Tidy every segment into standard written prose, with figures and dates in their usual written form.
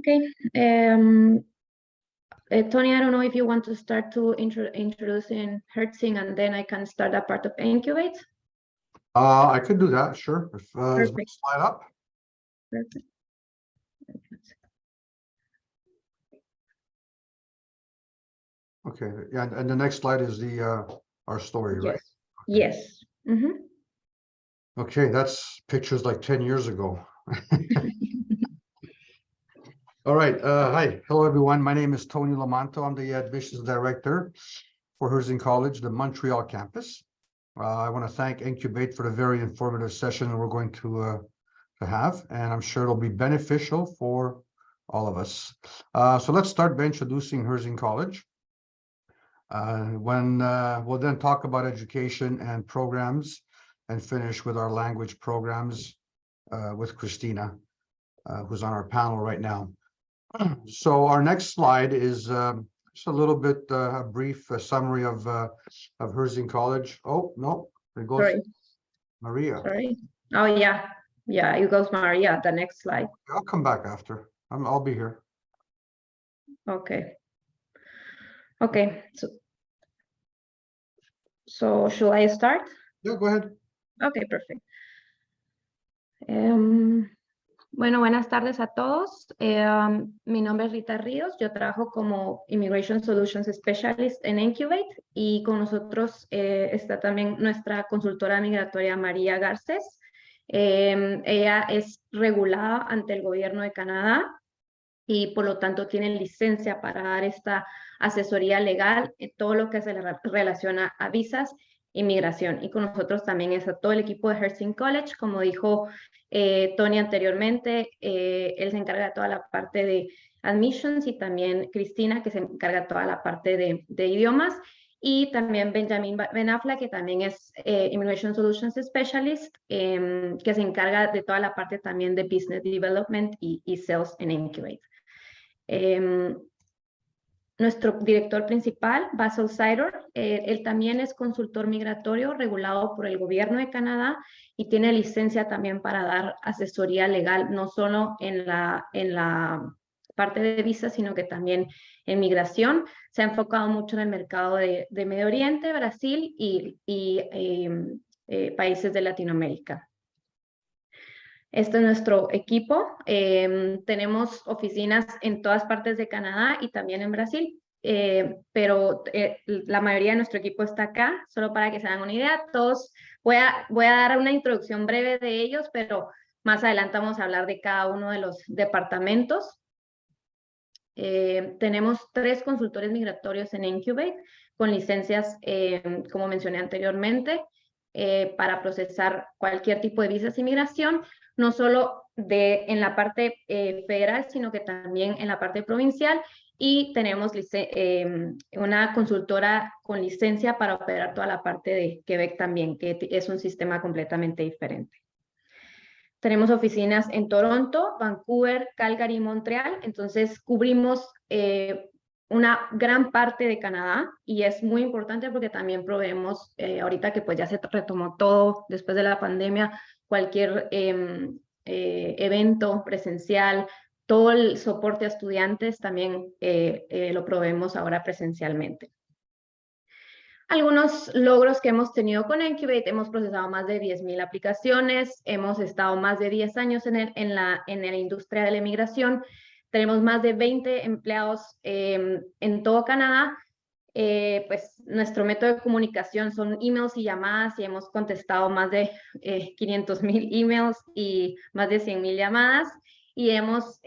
Okay. Tony, I don't know if you want to start to introducing Hertzing, and then I can start that part of Incubate. I could do that, sure. If Perfect. slide up. Perfect. Okay, yeah, and the next slide is the our story, right? Yes. Yes. Mm-hmm. Okay, that's pictures like 10 years ago. All right, hi, hello everyone. My name is Tony Lamanto. I'm the admissions director for Herzing College, the Montreal campus. I want to thank Incubate for the very informative session we're going to have, and I'm sure it'll be beneficial for all of us. So let's start by introducing Herzing College. We'll then talk about education and programs and finish with our language programs with Christina, who's on our panel right now. So our next slide is just a little bit a brief summary of Herzing College. Oh, no, it goes Sorry. Maria. Sorry. Oh, yeah. Yeah, it goes Maria, the next slide. I'll come back after. I'll be here. Okay. Okay. So should I start? Yeah, go ahead. Okay, perfect. Bueno, buenas tardes a todos. Mi nombre es Rita Ríos. Yo trabajo como Immigration Solutions Specialist en Incubate y con nosotros está también nuestra consultora migratoria María Garces. Ella es regulada ante el gobierno de Canadá y por lo tanto tiene licencia para dar esta asesoría legal en todo lo que se relaciona a visas, inmigración. Y con nosotros también está todo el equipo de Herzing College, como dijo Tony anteriormente, él se encarga de toda la parte de admissions y también Cristina, que se encarga de toda la parte de idiomas, y también Benjamin Benafla, que también es Immigration Solutions Specialist, que se encarga de toda la parte también de Business Development y Sales en Incubate. Nuestro director principal, Basil Sider, él también es consultor migratorio regulado por el gobierno de Canadá y tiene licencia también para dar asesoría legal, no solo en la parte de visas, sino que también en migración. Se ha enfocado mucho en el mercado de Medio Oriente, Brasil y países de Latinoamérica. Este es nuestro equipo. Tenemos oficinas en todas partes de Canadá y también en Brasil, pero la mayoría de nuestro equipo está acá, solo para que se hagan una idea. Todos, voy a dar una introducción breve de ellos, pero más adelante vamos a hablar de cada uno de los departamentos. Tenemos 3 consultores migratorios en Incubate con licencias, como mencioné anteriormente, para procesar cualquier tipo de visas de inmigración, no solo en la parte federal, sino que también en la parte provincial, y tenemos una consultora con licencia para operar toda la parte de Quebec también, que es un sistema completamente diferente. Tenemos oficinas en Toronto, Vancouver, Calgary y Montreal, entonces cubrimos una gran parte de Canadá y es muy importante porque también proveemos, ahorita que pues ya se retomó todo después de la pandemia, cualquier evento presencial, todo el soporte a estudiantes también lo proveemos ahora presencialmente. Algunos logros que hemos tenido con Incubate: hemos procesado más de 10,000 aplicaciones, hemos estado más de 10 años en la industria de la inmigración, tenemos más de 20 empleados en todo Canadá. Pues nuestro método de comunicación son emails y llamadas y hemos contestado más de 500,000 emails y más de 100,000 llamadas. Y hemos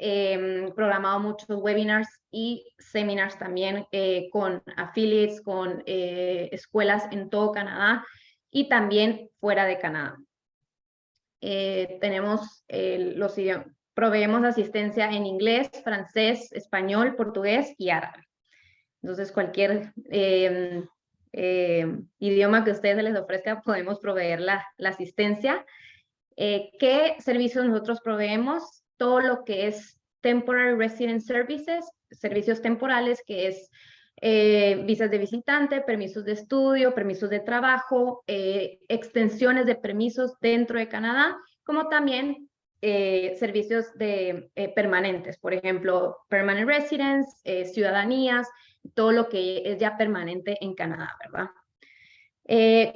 programado muchos webinars y seminars también con affiliates, con escuelas en todo Canadá y también fuera de Canadá. Tenemos los idiomas, proveemos asistencia en inglés, francés, español, portugués y árabe. Entonces, cualquier idioma que a ustedes se les ofrezca, podemos proveer la asistencia. ¿Qué servicios nosotros proveemos? Todo lo que es Temporary Resident Services, servicios temporales, que es visas de visitante, permisos de estudio, permisos de trabajo, extensiones de permisos dentro de Canadá, como también servicios permanentes, por ejemplo, permanent residence, ciudadanías, todo lo que es ya permanente en Canadá, ¿verdad?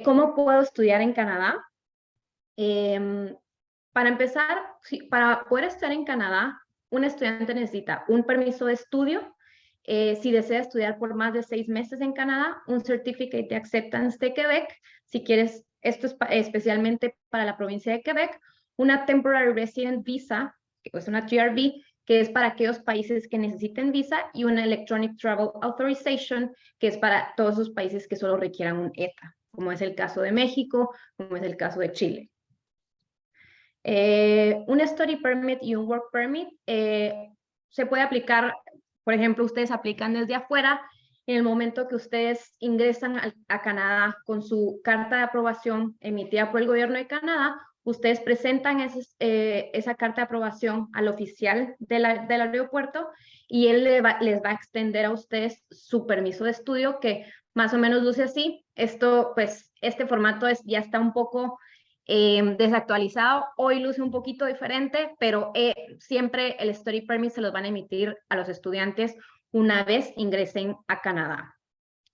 ¿Cómo puedo estudiar en Canadá? Para empezar, para poder estudiar en Canadá, un estudiante necesita un permiso de estudio. Si desea estudiar por más de 6 meses en Canadá, un Certificate de Acceptance de Quebec. Si quieres, esto es especialmente para la provincia de Quebec, una Temporary Resident Visa, que es una TRV, que es para aquellos países que necesiten visa, y una Electronic Travel Authorization, que es para todos los países que solo requieran un ETA, como es el caso de México, como es el caso de Chile. Un Study Permit y un Work Permit se puede aplicar, por ejemplo, ustedes aplican desde afuera. En el momento que ustedes ingresan a Canadá con su carta de aprobación emitida por el gobierno de Canadá, ustedes presentan esa carta de aprobación al oficial del aeropuerto, y él les va a extender a ustedes su permiso de estudio, que más o menos luce así. Este formato ya está un poco desactualizado. Hoy luce un poquito diferente, pero siempre el Study Permit se los van a emitir a los estudiantes una vez ingresen a Canadá,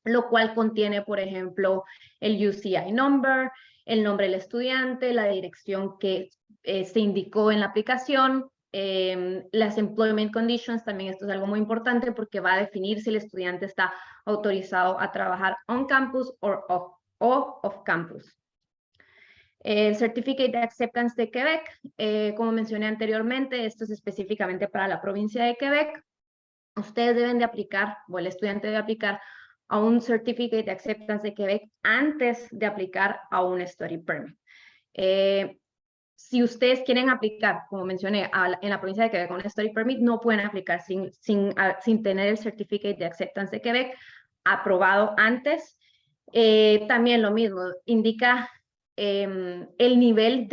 lo cual contiene, por ejemplo, el UCI number, el nombre del estudiante, la dirección que se indicó en la aplicación, las employment conditions. También esto es algo muy importante porque va a definir si el estudiante está autorizado a trabajar on campus o off campus. El Certificate de Acceptance de Quebec, como mencioné anteriormente, esto es específicamente para la provincia de Quebec. Ustedes deben de aplicar, o el estudiante debe aplicar a un Certificate de Acceptance de Quebec antes de aplicar a un Study Permit. Si ustedes quieren aplicar, como mencioné, en la provincia de Quebec a un Study Permit, no pueden aplicar sin tener el Certificate de Acceptance de Quebec aprobado antes. También lo mismo, indica el nivel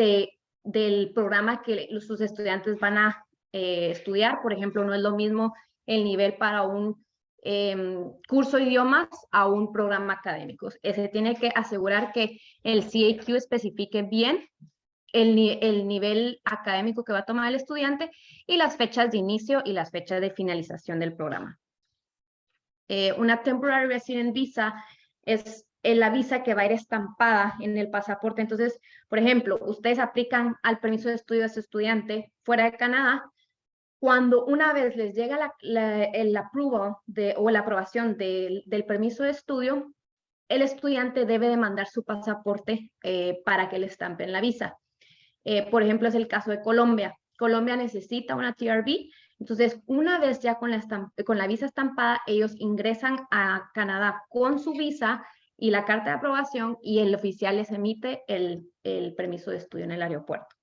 del programa que sus estudiantes van a estudiar. Por ejemplo, no es lo mismo el nivel para un curso de idiomas a un programa académico. Se tiene que asegurar que el CAQ especifique bien el nivel académico que va a tomar el estudiante y las fechas de inicio y las fechas de finalización del programa. Una Temporary Resident Visa es la visa que va a ir estampada en el pasaporte. Entonces, por ejemplo, ustedes aplican al permiso de estudio de su estudiante fuera de Canadá. Cuando una vez les llega el approval o la aprobación del permiso de estudio, el estudiante debe de mandar su pasaporte para que le estampen la visa. Por ejemplo, es el caso de Colombia. Colombia necesita una TRV. Entonces, una vez ya con la visa estampada, ellos ingresan a Canadá con su visa y la carta de aprobación, y el oficial les emite el permiso de estudio en el aeropuerto.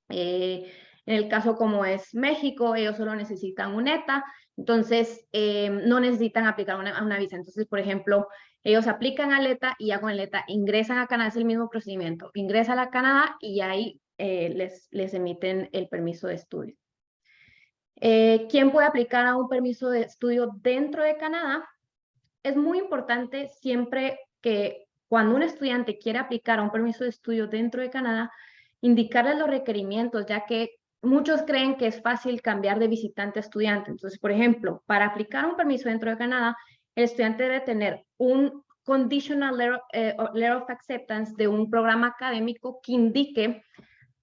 En el caso como es México, ellos solo necesitan un ETA, entonces no necesitan aplicar una visa. Entonces, por ejemplo, ellos aplican al ETA y ya con el ETA ingresan a Canadá, es el mismo procedimiento. Ingresan a Canadá y ahí les emiten el permiso de estudio. ¿Quién puede aplicar a un permiso de estudio dentro de Canadá? Es muy importante siempre que cuando un estudiante quiere aplicar a un permiso de estudio dentro de Canadá, indicarles los requerimientos, ya que muchos creen que es fácil cambiar de visitante a estudiante. Entonces, por ejemplo, para aplicar un permiso dentro de Canadá, el estudiante debe tener un conditional letter of acceptance de un programa académico que indique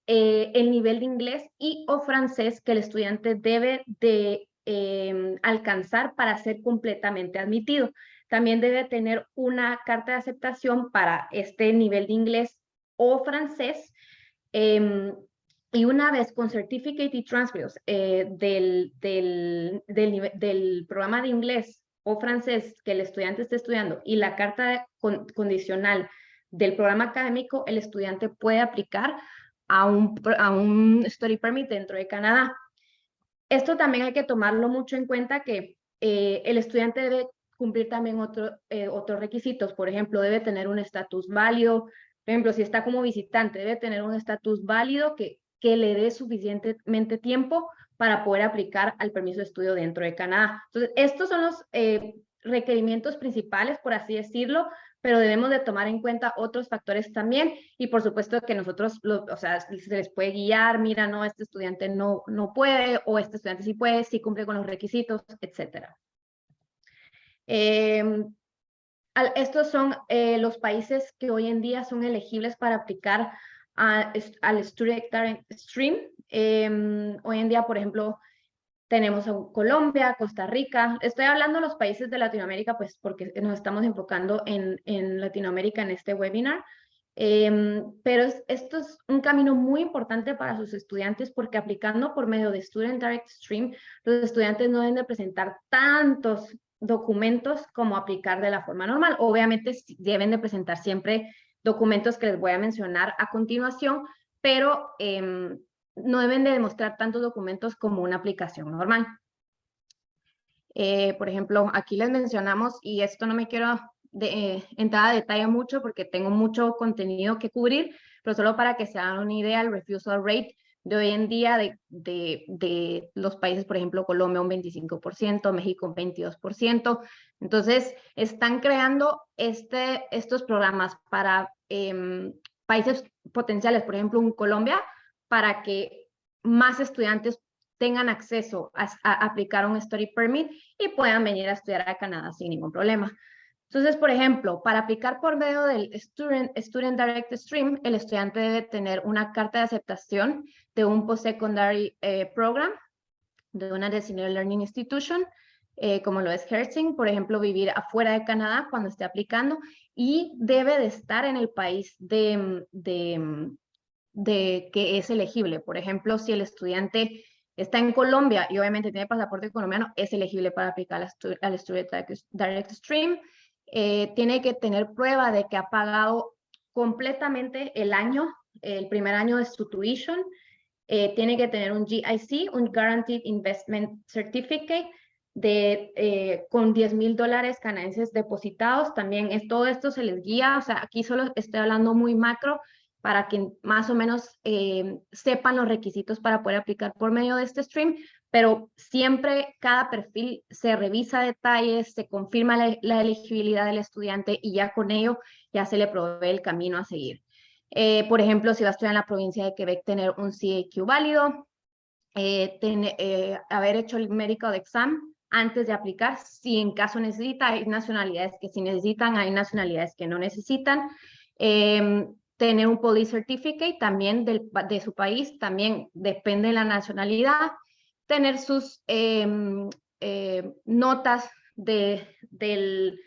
el nivel de inglés y o francés que el estudiante debe de alcanzar para ser completamente admitido. También debe tener una carta de aceptación para este nivel de inglés o francés. Y una vez con Certificate y Transcripts del programa de inglés o francés que el estudiante esté estudiando y la carta condicional del programa académico, el estudiante puede aplicar a un Study Permit dentro de Canadá. Esto también hay que tomarlo mucho en cuenta, que el estudiante debe cumplir también otros requisitos. Por ejemplo, debe tener un estatus válido. Por ejemplo, si está como visitante, debe tener un estatus válido que le dé suficientemente tiempo para poder aplicar al permiso de estudio dentro de Canadá. Entonces, estos son los requerimientos principales, por así decirlo, pero debemos de tomar en cuenta otros factores también, y por supuesto que nosotros, o sea, se les puede guiar, mira, no, este estudiante no puede, o este estudiante sí puede, sí cumple con los requisitos, etcétera. Estos son los países que hoy en día son elegibles para aplicar al Student Direct Stream. Hoy en día, por ejemplo, tenemos a Colombia, Costa Rica. Estoy hablando de los países de Latinoamérica, pues porque nos estamos enfocando en Latinoamérica en este webinar. Pero esto es un camino muy importante para sus estudiantes, porque aplicando por medio de Student Direct Stream, los estudiantes no deben de presentar tantos documentos como aplicar de la forma normal. Obviamente deben de presentar siempre documentos que les voy a mencionar a continuación, pero no deben de demostrar tantos documentos como una aplicación normal. Por ejemplo, aquí les mencionamos, y esto no me quiero entrar a detalle mucho porque tengo mucho contenido que cubrir, pero solo para que se hagan una idea, el refusal rate de hoy en día de los países, por ejemplo, Colombia un 25%, México un 22%. Entonces, están creando estos programas para países potenciales, por ejemplo, en Colombia, para que más estudiantes tengan acceso a aplicar un study permit y puedan venir a estudiar a Canadá sin ningún problema. Entonces, por ejemplo, para aplicar por medio del Student Direct Stream, el estudiante debe tener una carta de aceptación de un post-secondary program, de una Designated Learning Institution, como lo es Herzing, por ejemplo, vivir afuera de Canadá cuando esté aplicando, y debe de estar en el país de que es elegible. Por ejemplo, si el estudiante está en Colombia y obviamente tiene pasaporte colombiano, es elegible para aplicar al Student Direct Stream. Tiene que tener prueba de que ha pagado completamente el primer año de su tuition. Tiene que tener un GIC, un Guaranteed Investment Certificate, con $10,000 canadienses depositados. También todo esto se les guía, o sea, aquí solo estoy hablando muy macro para que más o menos sepan los requisitos para poder aplicar por medio de este stream, pero siempre cada perfil se revisa a detalles, se confirma la elegibilidad del estudiante, y ya con ello ya se le provee el camino a seguir. Por ejemplo, si va a estudiar en la provincia de Quebec, tener un CAQ válido, haber hecho el medical exam antes de aplicar, si en caso necesita. Hay nacionalidades que sí necesitan, hay nacionalidades que no necesitan. Tener un police certificate también de su país, también depende de la nacionalidad. Tener sus notas del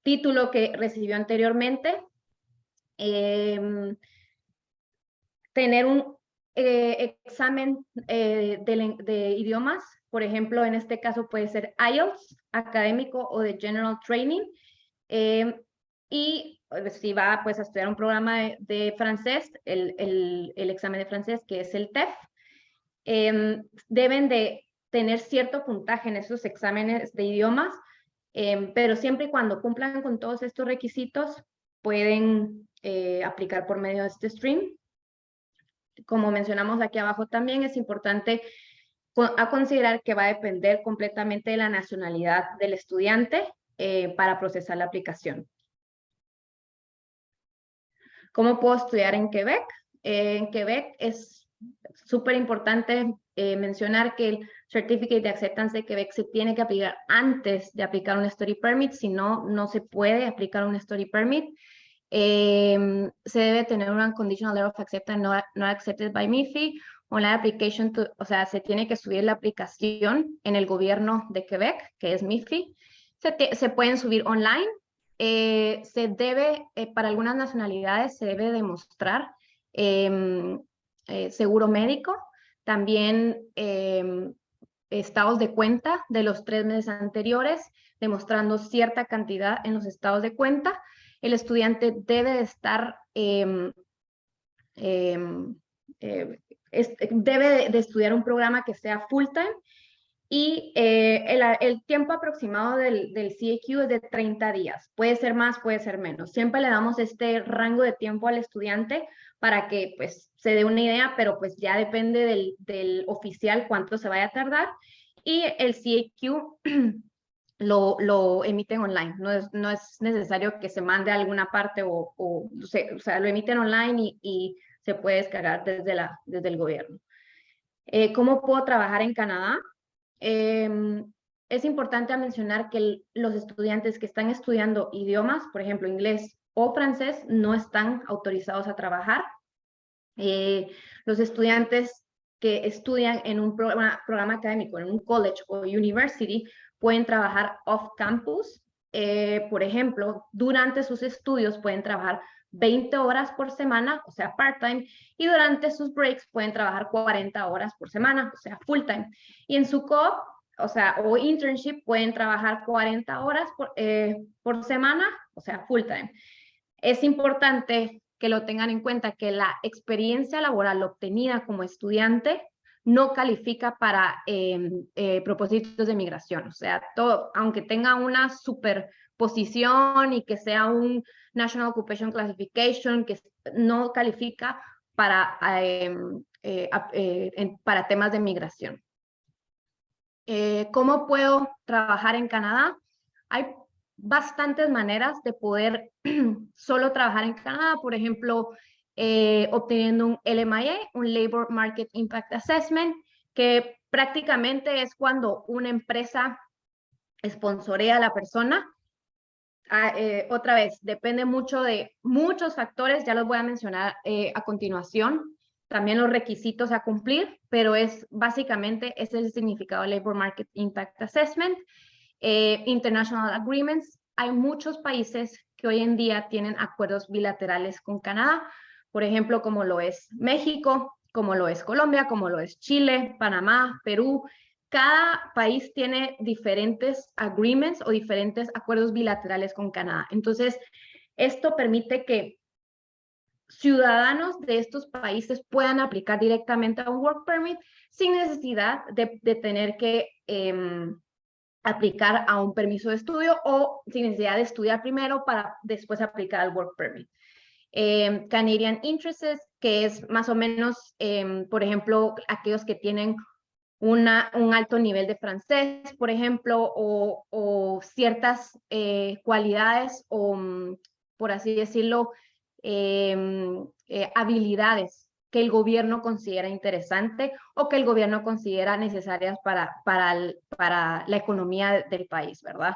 título que recibió anteriormente. Tener un examen de idiomas, por ejemplo, en este caso puede ser IELTS, académico o de General Training. Y si va pues, a estudiar un programa de francés, el examen de francés, que es el TEF. Deben de tener cierto puntaje en esos exámenes de idiomas, pero siempre y cuando cumplan con todos estos requisitos, pueden aplicar por medio de este stream. Como mencionamos aquí abajo, también es importante considerar que va a depender completamente de la nacionalidad del estudiante para procesar la aplicación. ¿Cómo puedo estudiar en Quebec? En Quebec es súper importante mencionar que el Certificate de Acceptance de Quebec se tiene que aplicar antes de aplicar un Study Permit, si no, no se puede aplicar un Study Permit. Se debe tener una Conditional Letter of Acceptance not accepted by MIFI, online application, o sea, se tiene que subir la aplicación en el gobierno de Quebec, que es MIFI. Se pueden subir online. Se debe, para algunas nacionalidades, se debe demostrar seguro médico, también estados de cuenta de los 3 meses anteriores, demostrando cierta cantidad en los estados de cuenta. El estudiante debe de estar, debe de estudiar un programa que sea full time, y el tiempo aproximado del CAQ es de 30 días. Puede ser más, puede ser menos. Siempre le damos este rango de tiempo al estudiante para que pues se dé una idea, pero pues ya depende del oficial cuánto se vaya a tardar. Y el CAQ lo emiten online. No es necesario que se mande a alguna parte o sea, lo emiten online y se puede descargar desde el gobierno. ¿Cómo puedo trabajar en Canadá? Es importante mencionar que los estudiantes que están estudiando idiomas, por ejemplo, inglés o francés, no están autorizados a trabajar. Los estudiantes que estudian en un programa académico, en un college o university, pueden trabajar off-campus. Por ejemplo, durante sus estudios pueden trabajar 20 horas por semana, o sea, part-time, y durante sus breaks pueden trabajar 40 horas por semana, o sea, full-time. Y en su co-op, o sea, o internship, pueden trabajar 40 horas por semana, o sea, full-time. Es importante que lo tengan en cuenta que la experiencia laboral obtenida como estudiante no califica para propósitos de migración. O sea, aunque tenga una superposición y que sea un National Occupation Classification, que no califica para temas de migración. ¿Cómo puedo trabajar en Canadá? Hay bastantes maneras de poder solo trabajar en Canadá, por ejemplo, obteniendo un LMIA, un Labor Market Impact Assessment, que prácticamente es cuando una empresa sponsorea a la persona. Otra vez, depende mucho de muchos factores, ya los voy a mencionar a continuación, también los requisitos a cumplir, pero básicamente ese es el significado de Labor Market Impact Assessment. International Agreements, hay muchos países que hoy en día tienen acuerdos bilaterales con Canadá, por ejemplo, como lo es México, como lo es Colombia, como lo es Chile, Panamá, Perú. Cada país tiene diferentes agreements o diferentes acuerdos bilaterales con Canadá. Entonces, esto permite que ciudadanos de estos países puedan aplicar directamente a un work permit sin necesidad de tener que aplicar a un permiso de estudio o sin necesidad de estudiar primero para después aplicar al work permit. Canadian Interests, que es más o menos, por ejemplo, aquellos que tienen un alto nivel de francés, por ejemplo, o ciertas cualidades o, por así decirlo, habilidades que el gobierno considera interesante o que el gobierno considera necesarias para la economía del país, ¿verdad?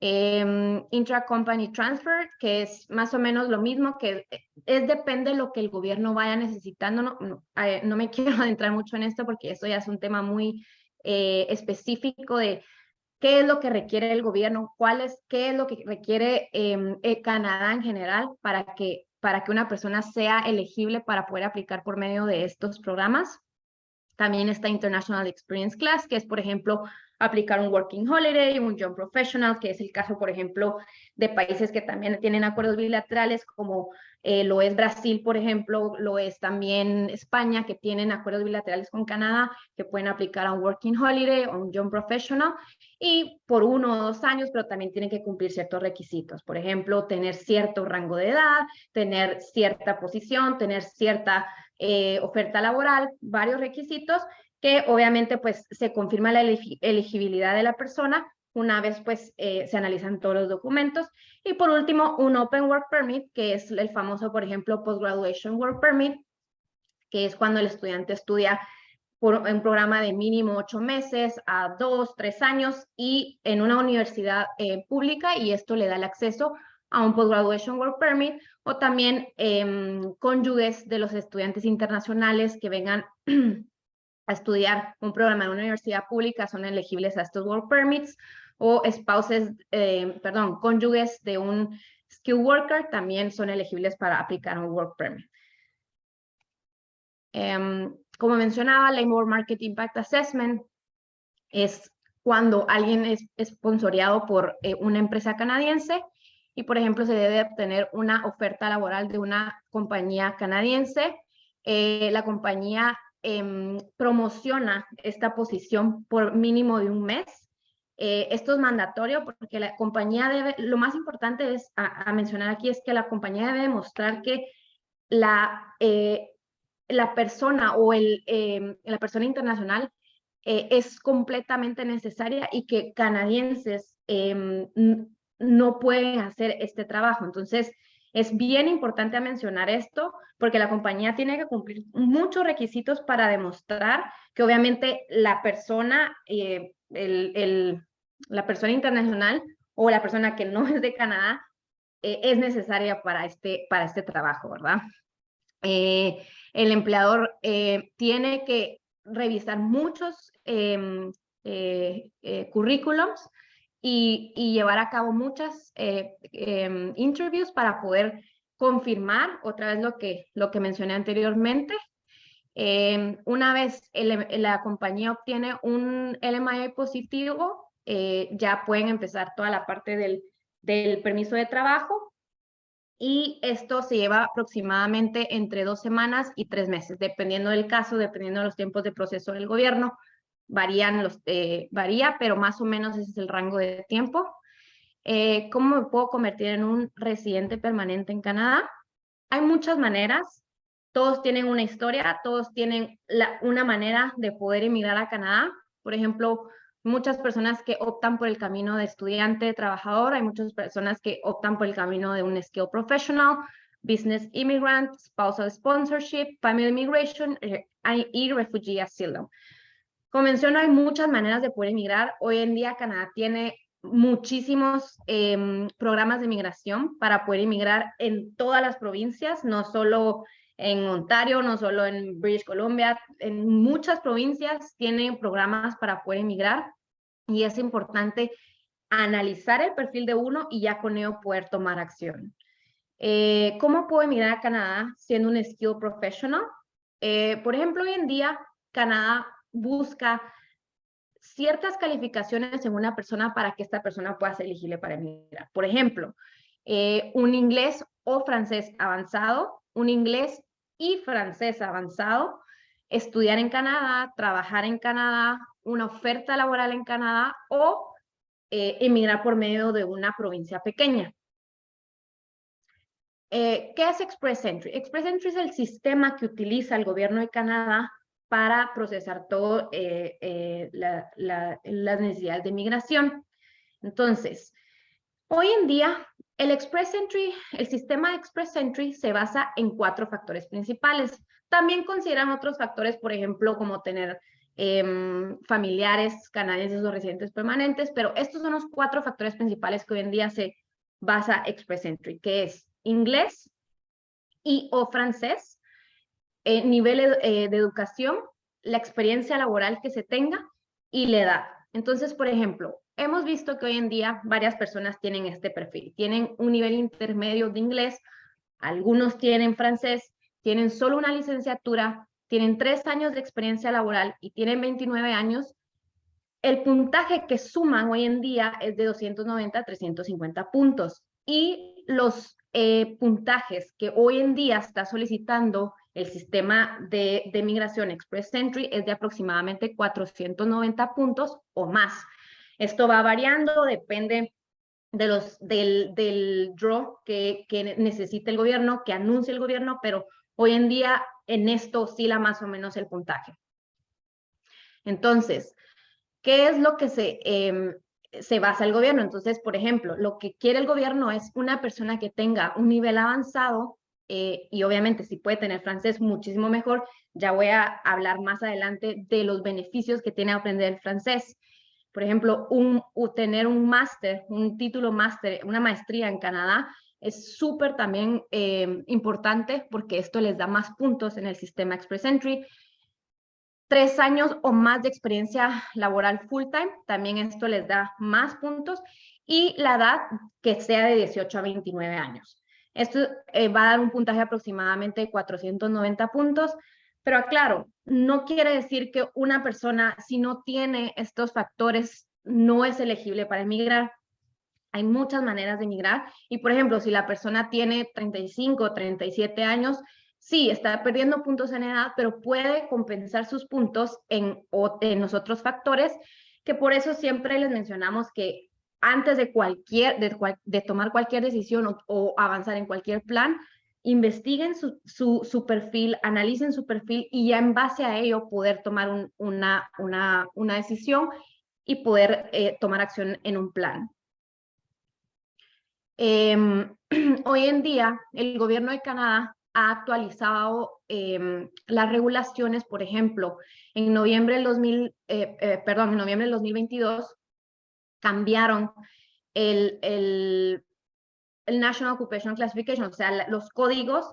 Intra-company transfer, que es más o menos lo mismo, que depende de lo que el gobierno vaya necesitando. No me quiero adentrar mucho en esto porque eso ya es un tema muy específico de qué es lo que requiere el gobierno, qué es lo que requiere Canadá en general para que una persona sea elegible para poder aplicar por medio de estos programas. También está International Experience Class, que es, por ejemplo, aplicar un Working Holiday, un Young Professional, que es el caso, por ejemplo, de países que también tienen acuerdos bilaterales, como lo es Brasil, por ejemplo, lo es también España, que tienen acuerdos bilaterales con Canadá, que pueden aplicar a un Working Holiday o un Young Professional, y por 1 o 2 años, pero también tienen que cumplir ciertos requisitos. Por ejemplo, tener cierto rango de edad, tener cierta posición, tener cierta oferta laboral, varios requisitos que obviamente pues se confirma la elegibilidad de la persona una vez pues se analizan todos los documentos. Y por último, un Open Work Permit, que es el famoso, por ejemplo, Post-Graduation Work Permit, que es cuando el estudiante estudia por un programa de mínimo 8 meses a 2, 3 años y en una universidad pública, y esto le da el acceso a un Post-Graduation Work Permit, o también cónyuges de los estudiantes internacionales que vengan a estudiar un programa en una universidad pública son elegibles a estos Work Permits, o cónyuges de un Skill Worker también son elegibles para aplicar un Work Permit. Como mencionaba, Labor Market Impact Assessment es cuando alguien es esponsoreado por una empresa canadiense y, por ejemplo, se debe obtener una oferta laboral de una compañía canadiense. La compañía promociona esta posición por mínimo de 1 mes. Esto es mandatorio porque la compañía debe, lo más importante es a mencionar aquí es que la compañía debe demostrar que la persona o la persona internacional es completamente necesaria y que canadienses no pueden hacer este trabajo. Entonces, es bien importante mencionar esto porque la compañía tiene que cumplir muchos requisitos para demostrar que obviamente la persona, la persona internacional o la persona que no es de Canadá es necesaria para este trabajo, ¿verdad? El empleador tiene que revisar muchos currículums y llevar a cabo muchas interviews para poder confirmar otra vez lo que mencioné anteriormente. Una vez la compañía obtiene un LMIA positivo, ya pueden empezar toda la parte del permiso de trabajo. Y esto se lleva aproximadamente entre 2 semanas y 3 meses, dependiendo del caso, dependiendo de los tiempos de proceso del gobierno. Varía, pero más o menos ese es el rango de tiempo. ¿Cómo me puedo convertir en un residente permanente en Canadá? Hay muchas maneras. Todos tienen una historia, todos tienen una manera de poder emigrar a Canadá. Por ejemplo, muchas personas que optan por el camino de estudiante, trabajador, hay muchas personas que optan por el camino de un skill professional, business immigrant, spousal sponsorship, family immigration y refugee asylum. Como menciono, hay muchas maneras de poder emigrar. Hoy en día Canadá tiene muchísimos programas de migración para poder emigrar en todas las provincias, no solo en Ontario, no solo en British Columbia, en muchas provincias tienen programas para poder emigrar y es importante analizar el perfil de uno y ya con ello poder tomar acción. ¿Cómo puedo emigrar a Canadá siendo un skill professional? Por ejemplo, hoy en día Canadá busca ciertas calificaciones en una persona para que esta persona pueda ser elegible para emigrar. Por ejemplo, un inglés o francés avanzado, un inglés y francés avanzado, estudiar en Canadá, trabajar en Canadá, una oferta laboral en Canadá o emigrar por medio de una provincia pequeña. ¿Qué es Express Entry? Express Entry es el sistema que utiliza el gobierno de Canadá para procesar todo las necesidades de migración. Entonces, hoy en día, el sistema de Express Entry se basa en 4 factores principales. También consideran otros factores, por ejemplo, como tener familiares canadienses o residentes permanentes, pero estos son los 4 factores principales que hoy en día se basa Express Entry, que es inglés y o francés, nivel de educación, la experiencia laboral que se tenga y la edad. Entonces, por ejemplo, hemos visto que hoy en día varias personas tienen este perfil. Tienen un nivel intermedio de inglés, algunos tienen francés, tienen solo una licenciatura, tienen 3 años de experiencia laboral y tienen 29 años. El puntaje que suman hoy en día es de 290 a 350 puntos. Y los puntajes que hoy en día está solicitando el sistema de migración Express Entry es de aproximadamente 490 puntos o más. Esto va variando, depende del draw que necesita el gobierno, que anuncia el gobierno, pero hoy en día en esto oscila más o menos el puntaje. Entonces, ¿qué es lo que se basa el gobierno? Entonces, por ejemplo, lo que quiere el gobierno es una persona que tenga un nivel avanzado y obviamente si puede tener francés, muchísimo mejor. Ya voy a hablar más adelante de los beneficios que tiene aprender el francés. Por ejemplo, tener un máster, un título máster, una maestría en Canadá es súper también importante porque esto les da más puntos en el sistema Express Entry. 3 años o más de experiencia laboral full time, también esto les da más puntos, y la edad que sea de 18 a 29 años. Esto va a dar un puntaje aproximadamente de 490 puntos, pero aclaro, no quiere decir que una persona, si no tiene estos factores, no es elegible para emigrar. Hay muchas maneras de emigrar, y por ejemplo, si la persona tiene 35 o 37 años, sí, está perdiendo puntos en edad, pero puede compensar sus puntos en los otros factores, que por eso siempre les mencionamos que antes de tomar cualquier decisión o avanzar en cualquier plan, investiguen su perfil, analicen su perfil y ya en base a ello poder tomar una decisión y poder tomar acción en un plan. Hoy en día, el gobierno de Canadá ha actualizado las regulaciones. Por ejemplo, en noviembre del 2022 cambiaron el National Occupational Classification, o sea, los códigos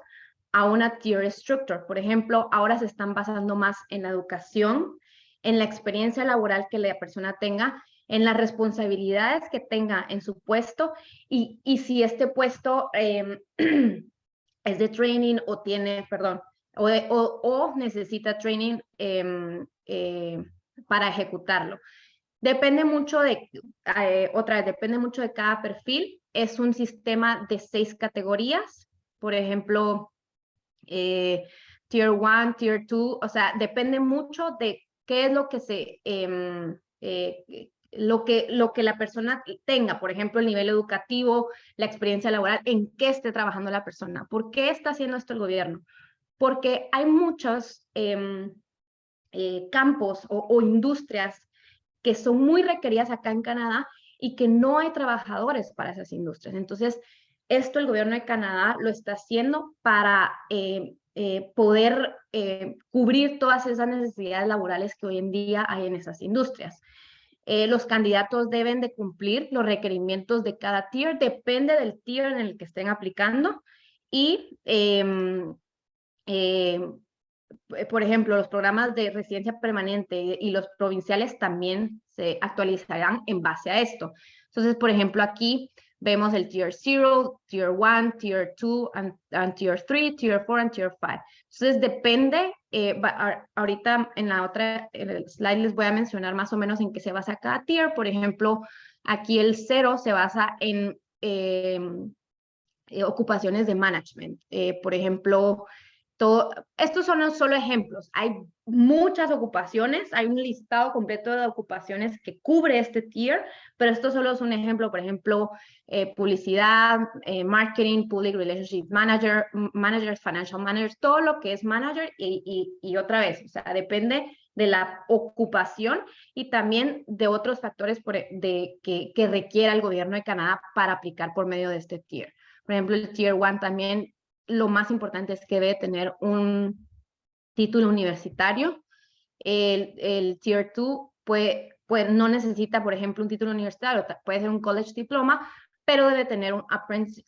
a una tier structure. Por ejemplo, ahora se están basando más en la educación, en la experiencia laboral que la persona tenga, en las responsabilidades que tenga en su puesto y si este puesto es de training o tiene, perdón, o necesita training para ejecutarlo. Depende mucho otra vez, depende mucho de cada perfil. Es un sistema de 6 categorías. Por ejemplo, Tier 1, Tier 2, o sea, depende mucho de qué es lo que lo que la persona tenga, por ejemplo, el nivel educativo, la experiencia laboral, en qué esté trabajando la persona. ¿Por qué está haciendo esto el gobierno? Porque hay muchos campos o industrias que son muy requeridas acá en Canadá y que no hay trabajadores para esas industrias. Entonces, esto el gobierno de Canadá lo está haciendo para poder cubrir todas esas necesidades laborales que hoy en día hay en esas industrias. Los candidatos deben de cumplir los requerimientos de cada tier, depende del tier en el que estén aplicando y por ejemplo, los programas de residencia permanente y los provinciales también se actualizarán en base a esto. Entonces, por ejemplo, aquí vemos el Tier 0, Tier 1, Tier 2, and Tier 3, Tier 4, and Tier 5. Entonces, depende, ahorita en en el slide les voy a mencionar más o menos en qué se basa cada tier. Por ejemplo, aquí el 0 se basa en ocupaciones de management. Por ejemplo, estos son solo ejemplos. Hay muchas ocupaciones, hay un listado completo de ocupaciones que cubre este tier, pero esto solo es un ejemplo. Por ejemplo, publicidad, marketing, public relationship manager, managers, financial managers, todo lo que es manager y otra vez, o sea, depende de la ocupación y también de otros factores que requiera el gobierno de Canadá para aplicar por medio de este tier. Por ejemplo, el Tier 1 también, lo más importante es que debe tener un título universitario. El Tier 2 no necesita, por ejemplo, un título universitario, puede ser un college diploma, pero debe tener un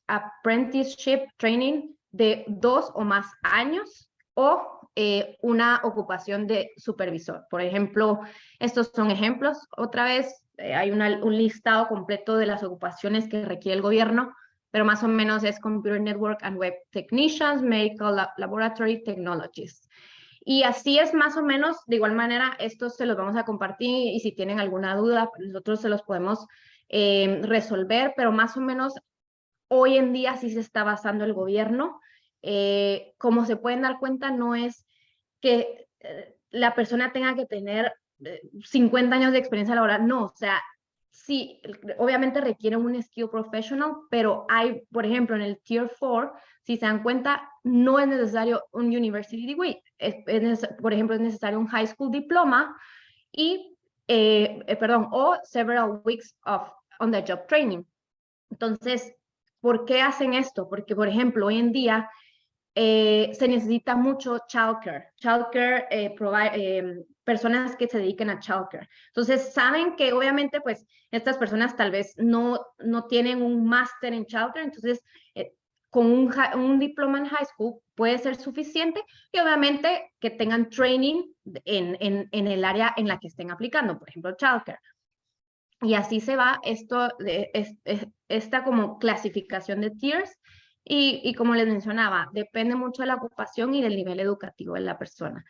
apprenticeship training de 2 o más años o una ocupación de supervisor. Por ejemplo, estos son ejemplos. Otra vez, hay un listado completo de las ocupaciones que requiere el gobierno, pero más o menos es Computer Network and Web Technicians, Medical Laboratory Technologists. Y así es más o menos, de igual manera, estos se los vamos a compartir y si tienen alguna duda, nosotros se los podemos resolver, pero más o menos hoy en día sí se está basando el gobierno. Como se pueden dar cuenta, no es que la persona tenga que tener 50 años de experiencia laboral, no, o sea, sí, obviamente requieren un skill professional, pero hay, por ejemplo, en el Tier 4, si se dan cuenta, no es necesario un university degree. Por ejemplo, es necesario un high school diploma y, perdón, o several weeks of on-the-job training. Entonces, ¿por qué hacen esto? Porque, por ejemplo, hoy en día se necesita mucho childcare, personas que se dediquen a childcare. Entonces, saben que obviamente, pues, estas personas tal vez no tienen un máster en childcare, entonces, con un diploma en high school puede ser suficiente y obviamente que tengan training en el área en la que estén aplicando, por ejemplo, childcare. Y así se va esta como clasificación de tiers. Y como les mencionaba, depende mucho de la ocupación y del nivel educativo de la persona.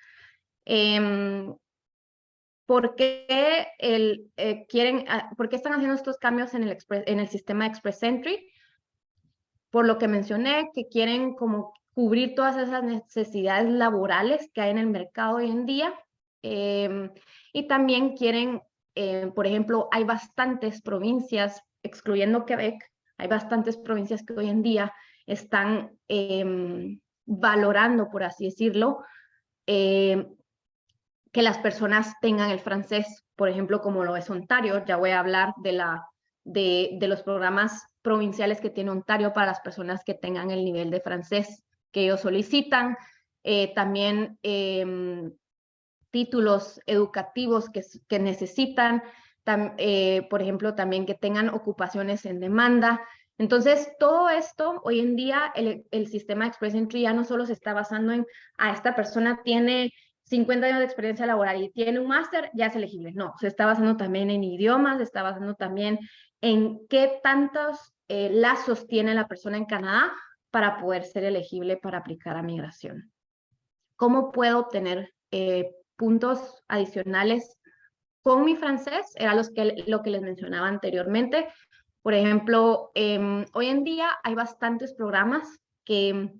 ¿Por qué por qué están haciendo estos cambios en el sistema Express Entry? Por lo que mencioné, que quieren como cubrir todas esas necesidades laborales que hay en el mercado hoy en día. Y también quieren, por ejemplo, hay bastantes provincias, excluyendo Quebec, hay bastantes provincias que hoy en día están valorando, por así decirlo, que las personas tengan el francés, por ejemplo, como lo es Ontario. Ya voy a hablar de los programas provinciales que tiene Ontario para las personas que tengan el nivel de francés que ellos solicitan. También títulos educativos que necesitan, por ejemplo, también que tengan ocupaciones en demanda. Entonces, todo esto, hoy en día, el sistema Express Entry ya no solo se está basando en, esta persona tiene 50 años de experiencia laboral y tiene un máster, ya es elegible. No, se está basando también en idiomas, se está basando también en qué tantos lazos tiene la persona en Canadá para poder ser elegible para aplicar a migración. ¿Cómo puedo obtener puntos adicionales con mi francés? Era lo que les mencionaba anteriormente. Por ejemplo, hoy en día hay bastantes programas que,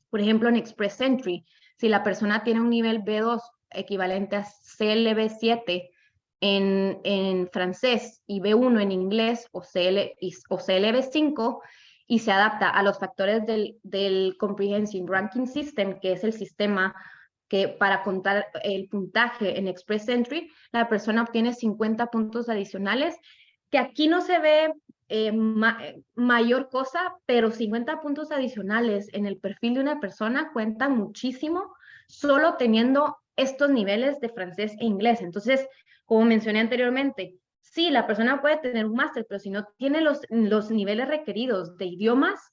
por ejemplo, en Express Entry, si la persona tiene un nivel B2 equivalente a CLB7 en francés y B1 en inglés o CLB5 y se adapta a los factores del Comprehensive Ranking System, que es el sistema que para contar el puntaje en Express Entry, la persona obtiene 50 puntos adicionales, que aquí no se ve mayor cosa, pero 50 puntos adicionales en el perfil de una persona cuentan muchísimo, solo teniendo estos niveles de francés e inglés. Entonces, como mencioné anteriormente, sí, la persona puede tener un máster, pero si no tiene los niveles requeridos de idiomas,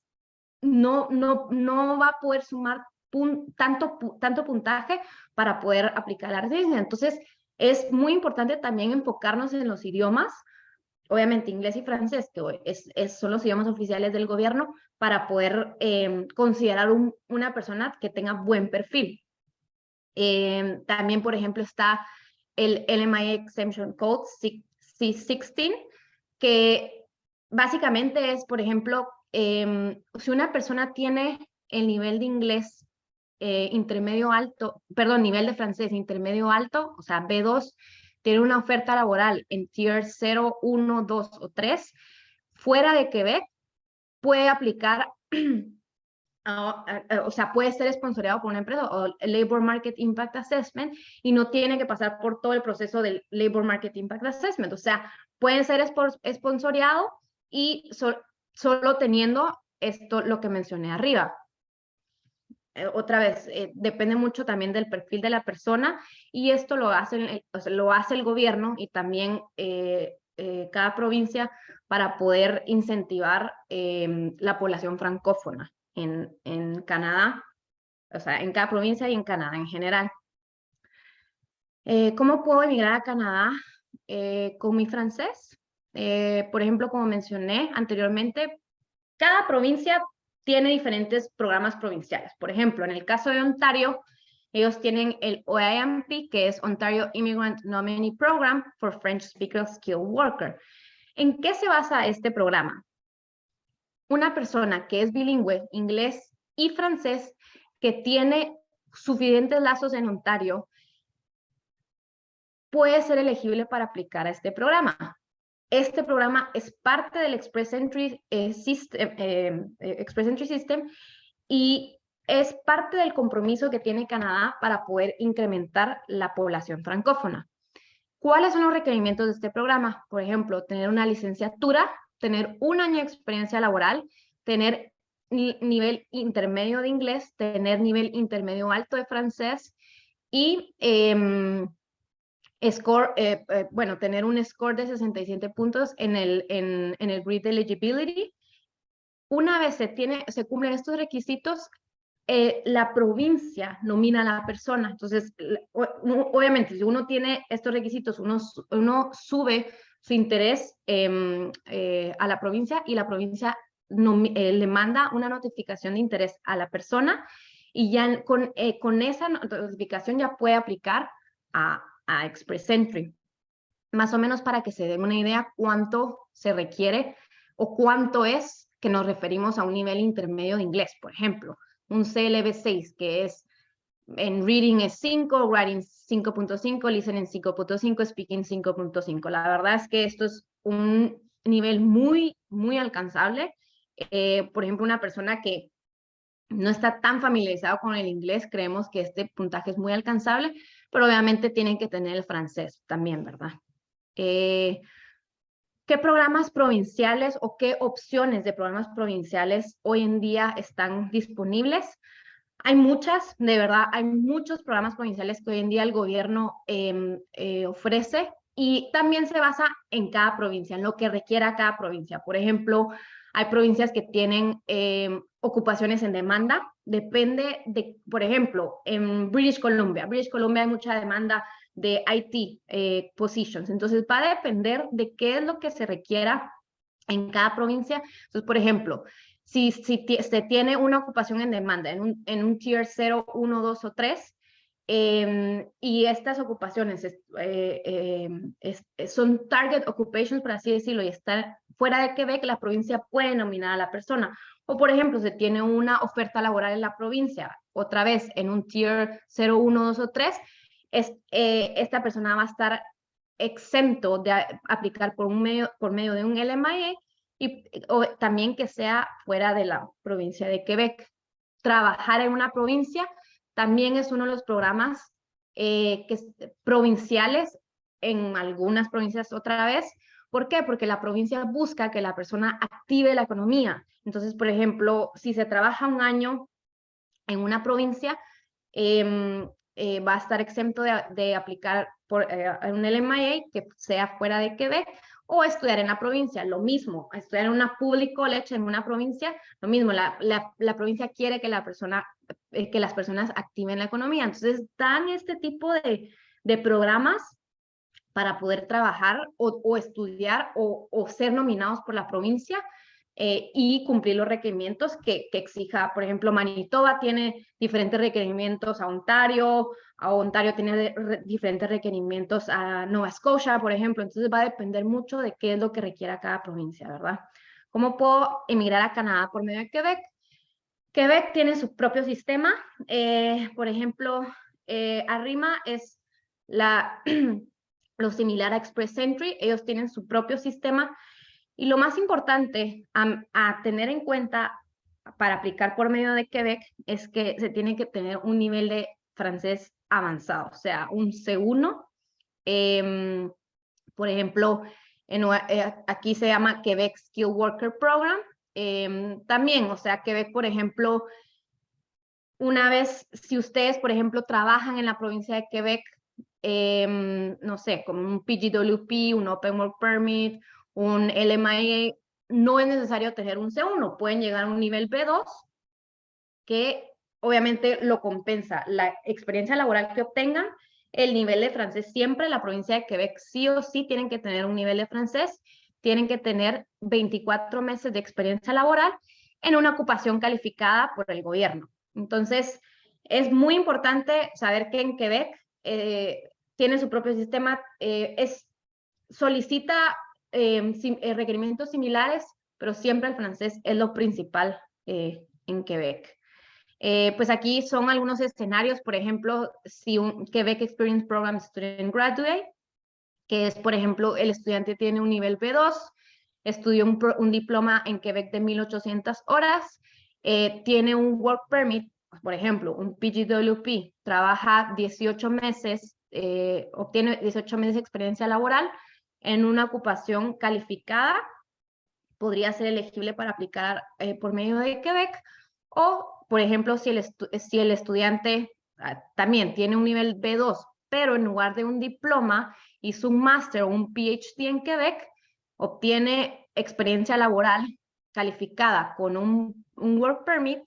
no va a poder sumar tanto puntaje para poder aplicar la residencia. Entonces, es muy importante también enfocarnos en los idiomas, obviamente inglés y francés, que son los idiomas oficiales del gobierno, para poder considerar una persona que tenga buen perfil. También, por ejemplo, está el LMI Exemption Code C16, que básicamente es, por ejemplo, si una persona tiene el nivel de inglés intermedio alto, perdón, nivel de francés intermedio alto, o sea, B2, tiene una oferta laboral en tier 0, 1, 2 o 3, fuera de Quebec, puede aplicar, o sea, puede ser sponsoreado por una empresa o el Labor Market Impact Assessment y no tiene que pasar por todo el proceso del Labor Market Impact Assessment. O sea, pueden ser sponsoreado y solo teniendo esto, lo que mencioné arriba. Otra vez, depende mucho también del perfil de la persona y esto lo hace el gobierno y también cada provincia para poder incentivar la población francófona en Canadá, o sea, en cada provincia y en Canadá en general. ¿Cómo puedo emigrar a Canadá con mi francés? Por ejemplo, como mencioné anteriormente, cada provincia tiene diferentes programas provinciales. Por ejemplo, en el caso de Ontario, ellos tienen el OIMP, que es Ontario Immigrant Nominee Program for French Speaker Skilled Worker. ¿En qué se basa este programa? Una persona que es bilingüe, inglés y francés, que tiene suficientes lazos en Ontario, puede ser elegible para aplicar a este programa. Este programa es parte del Express Entry System y es parte del compromiso que tiene Canadá para poder incrementar la población francófona. ¿Cuáles son los requerimientos de este programa? Por ejemplo, tener una licenciatura, tener un año de experiencia laboral, tener nivel intermedio de inglés, tener nivel intermedio alto de francés y tener un score de 67 puntos en el Grid Eligibility. Una vez se cumplen estos requisitos, la provincia nomina a la persona. Entonces, obviamente, si uno tiene estos requisitos, uno sube su interés a la provincia y la provincia le manda una notificación de interés a la persona y ya con esa notificación ya puede aplicar a Express Entry. Más o menos para que se den una idea cuánto se requiere o cuánto es que nos referimos a un nivel intermedio de inglés, por ejemplo un CLB6, que es en reading es 5, writing 5.5, listening 5.5, speaking 5.5. La verdad es que esto es un nivel muy, muy alcanzable Por ejemplo, una persona que no está tan familiarizado con el inglés, creemos que este puntaje es muy alcanzable, pero obviamente tienen que tener el francés también, ¿verdad? ¿Qué programas provinciales o qué opciones de programas provinciales hoy en día están disponibles? Hay muchas, de verdad, hay muchos programas provinciales que hoy en día el gobierno ofrece y también se basa en cada provincia, en lo que requiera cada provincia. Por ejemplo, hay provincias que tienen ocupaciones en demanda, depende de, por ejemplo, en British Columbia hay mucha demanda de IT positions, entonces va a depender de qué es lo que se requiera en cada provincia. Entonces, por ejemplo, si se tiene una ocupación en demanda en un tier 0, 1, 2 o 3, y estas ocupaciones son target occupations, por así decirlo, y están fuera de Quebec, la provincia puede nominar a la persona. O, por ejemplo, se tiene una oferta laboral en la provincia, otra vez en un tier 0, 1, 2 o 3, esta persona va a estar exento de aplicar por medio de un LMIA o también que sea fuera de la provincia de Quebec. Trabajar en una provincia también es uno de los programas provinciales en algunas provincias otra vez. ¿Por qué? Porque la provincia busca que la persona active la economía. Entonces, por ejemplo, si se trabaja un año en una provincia, va a estar exento de aplicar por un LMIA que sea fuera de Quebec o estudiar en la provincia. Lo mismo, estudiar en una public college en una provincia, lo mismo, la provincia quiere que que las personas activen la economía. Entonces, dan este tipo de programas para poder trabajar o estudiar o ser nominados por la provincia y cumplir los requerimientos que exija. Por ejemplo, Manitoba tiene diferentes requerimientos a Ontario tiene diferentes requerimientos a Nova Scotia, por ejemplo. Entonces va a depender mucho de qué es lo que requiera cada provincia, ¿verdad? ¿Cómo puedo emigrar a Canadá por medio de Quebec? Quebec tiene su propio sistema. Por ejemplo, Arrima es lo similar a Express Entry. Ellos tienen su propio sistema. Y lo más importante a tener en cuenta para aplicar por medio de Quebec es que se tiene que tener un nivel de francés avanzado, o sea, un C1. Por ejemplo, aquí se llama Quebec Skill Worker Program. También, o sea, Quebec, por ejemplo, una vez, si ustedes, por ejemplo, trabajan en la provincia de Quebec, no sé, como un PGWP, un Open Work Permit, un LMIA, no es necesario tener un C1, pueden llegar a un nivel B2 que obviamente lo compensa la experiencia laboral que obtengan, el nivel de francés siempre, la provincia de Quebec sí o sí tienen que tener un nivel de francés, tienen que tener 24 meses de experiencia laboral en una ocupación calificada por el gobierno. Entonces, es muy importante saber que en Quebec tiene su propio sistema, solicita requerimientos similares, pero siempre el francés es lo principal en Quebec. Pues aquí son algunos escenarios, por ejemplo, si un Quebec Experience Program Student Graduate, que es, por ejemplo, el estudiante tiene un nivel B2, estudió un diploma en Quebec de 1,800 horas, tiene un Work Permit, por ejemplo, un PGWP, trabaja 18 meses, obtiene 18 meses de experiencia laboral en una ocupación calificada, podría ser elegible para aplicar por medio de Quebec, o, por ejemplo, si el estudiante también tiene un nivel B2, pero en lugar de un diploma hizo un máster o un PhD en Quebec, obtiene experiencia laboral calificada con un Work Permit,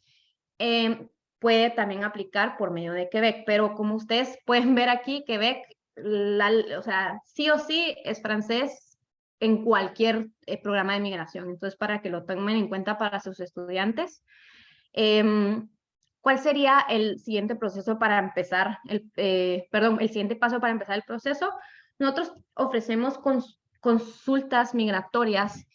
puede también aplicar por medio de Quebec. Pero como ustedes pueden ver aquí, Quebec, o sea, sí o sí es francés en cualquier programa de migración. Entonces, para que lo tomen en cuenta para sus estudiantes. ¿Cuál sería el siguiente proceso para empezar, el siguiente paso para empezar el proceso? Nosotros ofrecemos consultas migratorias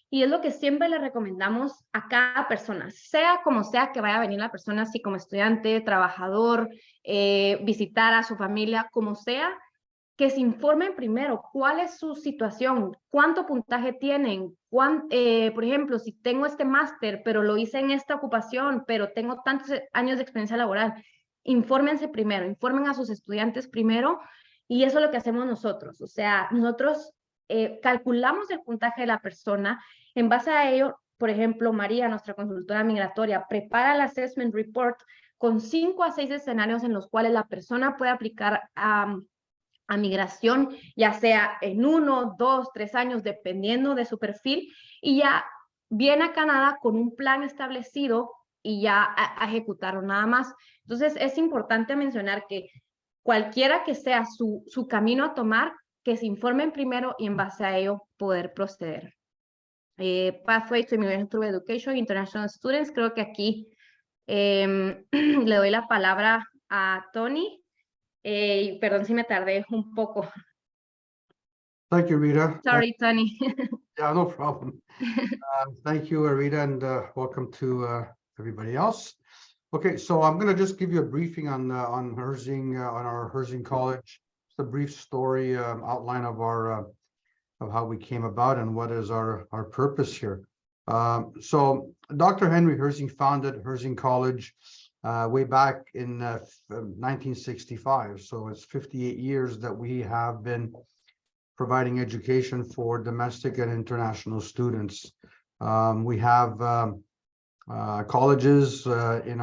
y es lo que siempre le recomendamos a cada persona, sea como sea que vaya a venir la persona, si como estudiante, trabajador, visitar a su familia, como sea, que se informen primero cuál es su situación, cuánto puntaje tienen, por ejemplo, si tengo este máster, pero lo hice en esta ocupación, pero tengo tantos años de experiencia laboral, infórmense primero, informen a sus estudiantes primero, y eso es lo que hacemos nosotros. O sea, nosotros calculamos el puntaje de la persona, en base a ello, por ejemplo, María, nuestra consultora migratoria, prepara el assessment report con 5 a 6 escenarios en los cuales la persona puede aplicar a migración, ya sea en 1, 2, 3 años, dependiendo de su perfil, y ya viene a Canadá con un plan establecido y ya a ejecutarlo nada más. Entonces, es importante mencionar que cualquiera que sea su camino a tomar, que se informen primero y en base a ello poder proceder. Pathway to Immigration Through Education, International Students, creo que aquí le doy la palabra a Tony. Perdón si me tardé un poco. Thank you, Rita. Sorry, Tony. Yeah, no problem. Thank you, Rita, and welcome to everybody else. Okay, so I'm going to just give you a briefing on Herzing, on our Herzing College. It's a brief story outline of our of how we came about and what is our purpose here. So Dr. Henry Herzing founded Herzing College way back in 1965. So it's 58 years that we have been providing education for domestic and international students. We have colleges in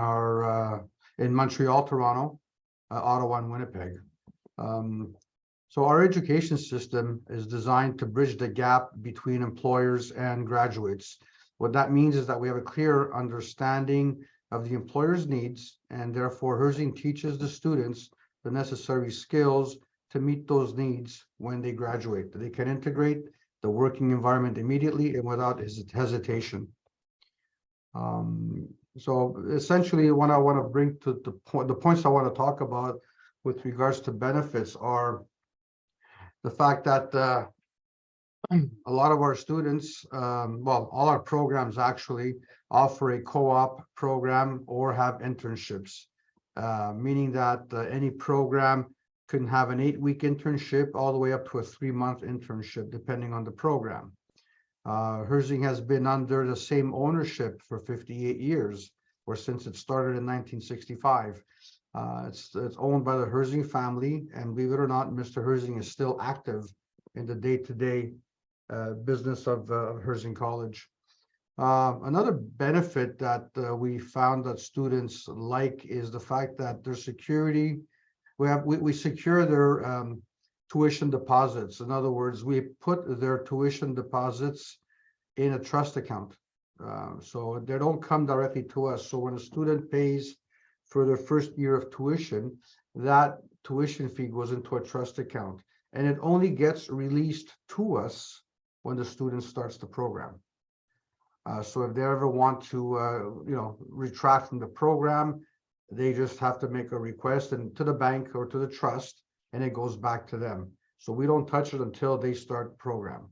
Montreal, Toronto, Ottawa, and Winnipeg. So our education system is designed to bridge the gap between employers and graduates. What that means is that we have a clear understanding of the employer's needs, and therefore Herzing teaches the students the necessary skills to meet those needs when they graduate. They can integrate the working environment immediately and without hesitation. So essentially what I want to bring to the points I want to talk about with regards to benefits are the fact that a lot of our students, well, all our programs actually offer a co-op program or have internships, meaning that any program can have an 8-week internship all the way up to a 3-month internship, depending on the program. Herzing has been under the same ownership for 58 years, or since it started in 1965. It's owned by the Herzing family, and believe it or not, Mr. Herzing is still active in the day-to-day business of Herzing College. Another benefit that we found that students like is the fact that their security, we secure their tuition deposits. In other words, we put their tuition deposits in a trust account. So they don't come directly to us. So when a student pays for their first year of tuition, that tuition fee goes into a trust account, and it only gets released to us when the student starts the program. So if they ever want to, retract from the program, they just have to make a request and to the bank or to the trust, and it goes back to them. So we don't touch it until they start the program.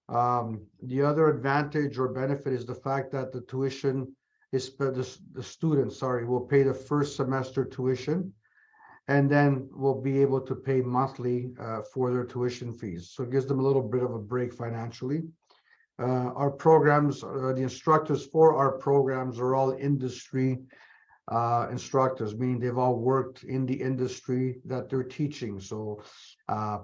The other advantage or benefit is the fact that the tuition is the student, will pay the first semester tuition, and then will be able to pay monthly for their tuition fees. So it gives them a little bit of a break financially. Our programs, the instructors for our programs are all industry instructors, meaning they've all worked in the industry that they're teaching. So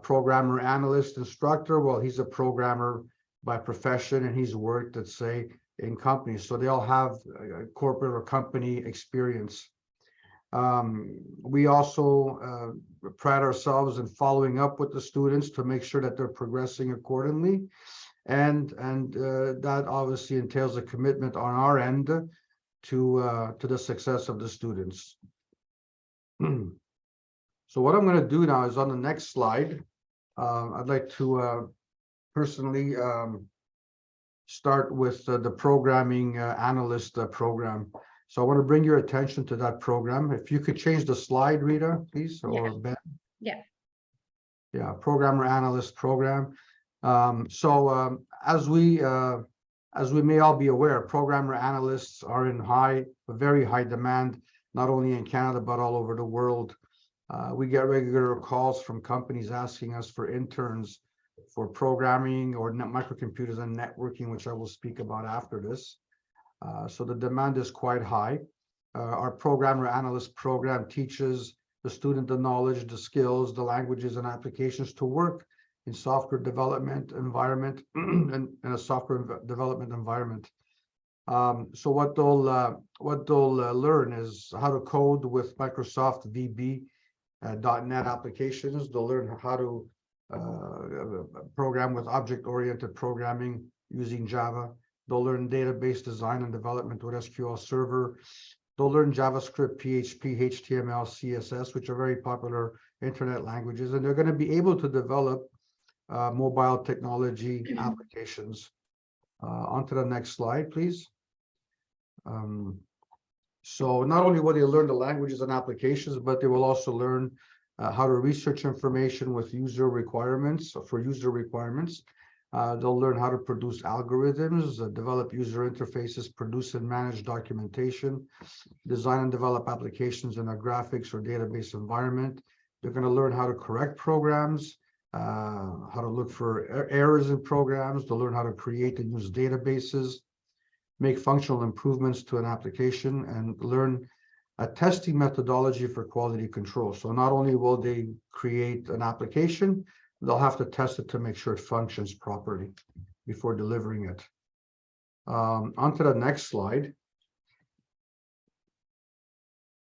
programmer, analyst, instructor, well, he's a programmer by profession, and he's worked, let's say, in companies. So they all have corporate or company experience. We also pride ourselves in following up with the students to make sure that they're progressing accordingly. And that obviously entails a commitment on our end to the success of the students. So what I'm going to do now is on the next slide, I'd like to personally start with the programming analyst program. So I want to bring your attention to that program. If you could change the slide, Rita, please, or Ben. Yeah. Yeah, programmer analyst program. As we may all be aware, programmer analysts are in very high demand, not only in Canada, but all over the world. We get regular calls from companies asking us for interns for programming or microcomputers and networking, which I will speak about after this. So the demand is quite high. Our programmer analyst program teaches the student the knowledge, the skills, the languages and applications to work in software development environment and in a software development environment. So what they'll learn is how to code with Microsoft VB .NET applications. They'll learn how to program with object-oriented programming using Java. They'll learn database design and development with SQL Server. They'll learn JavaScript, PHP, HTML, CSS, which are very popular internet languages, and they're going to be able to develop mobile technology applications. On to the next slide, please. So not only will they learn the languages and applications, but they will also learn how to research information with user requirements. They'll learn how to produce algorithms, develop user interfaces, produce and manage documentation, design and develop applications in a graphics or database environment. They're going to learn how to correct programs, how to look for errors in programs. They'll learn how to create and use databases, make functional improvements to an application, and learn a testing methodology for quality control. So not only will they create an application, they'll have to test it to make sure it functions properly before delivering it. On to the next slide.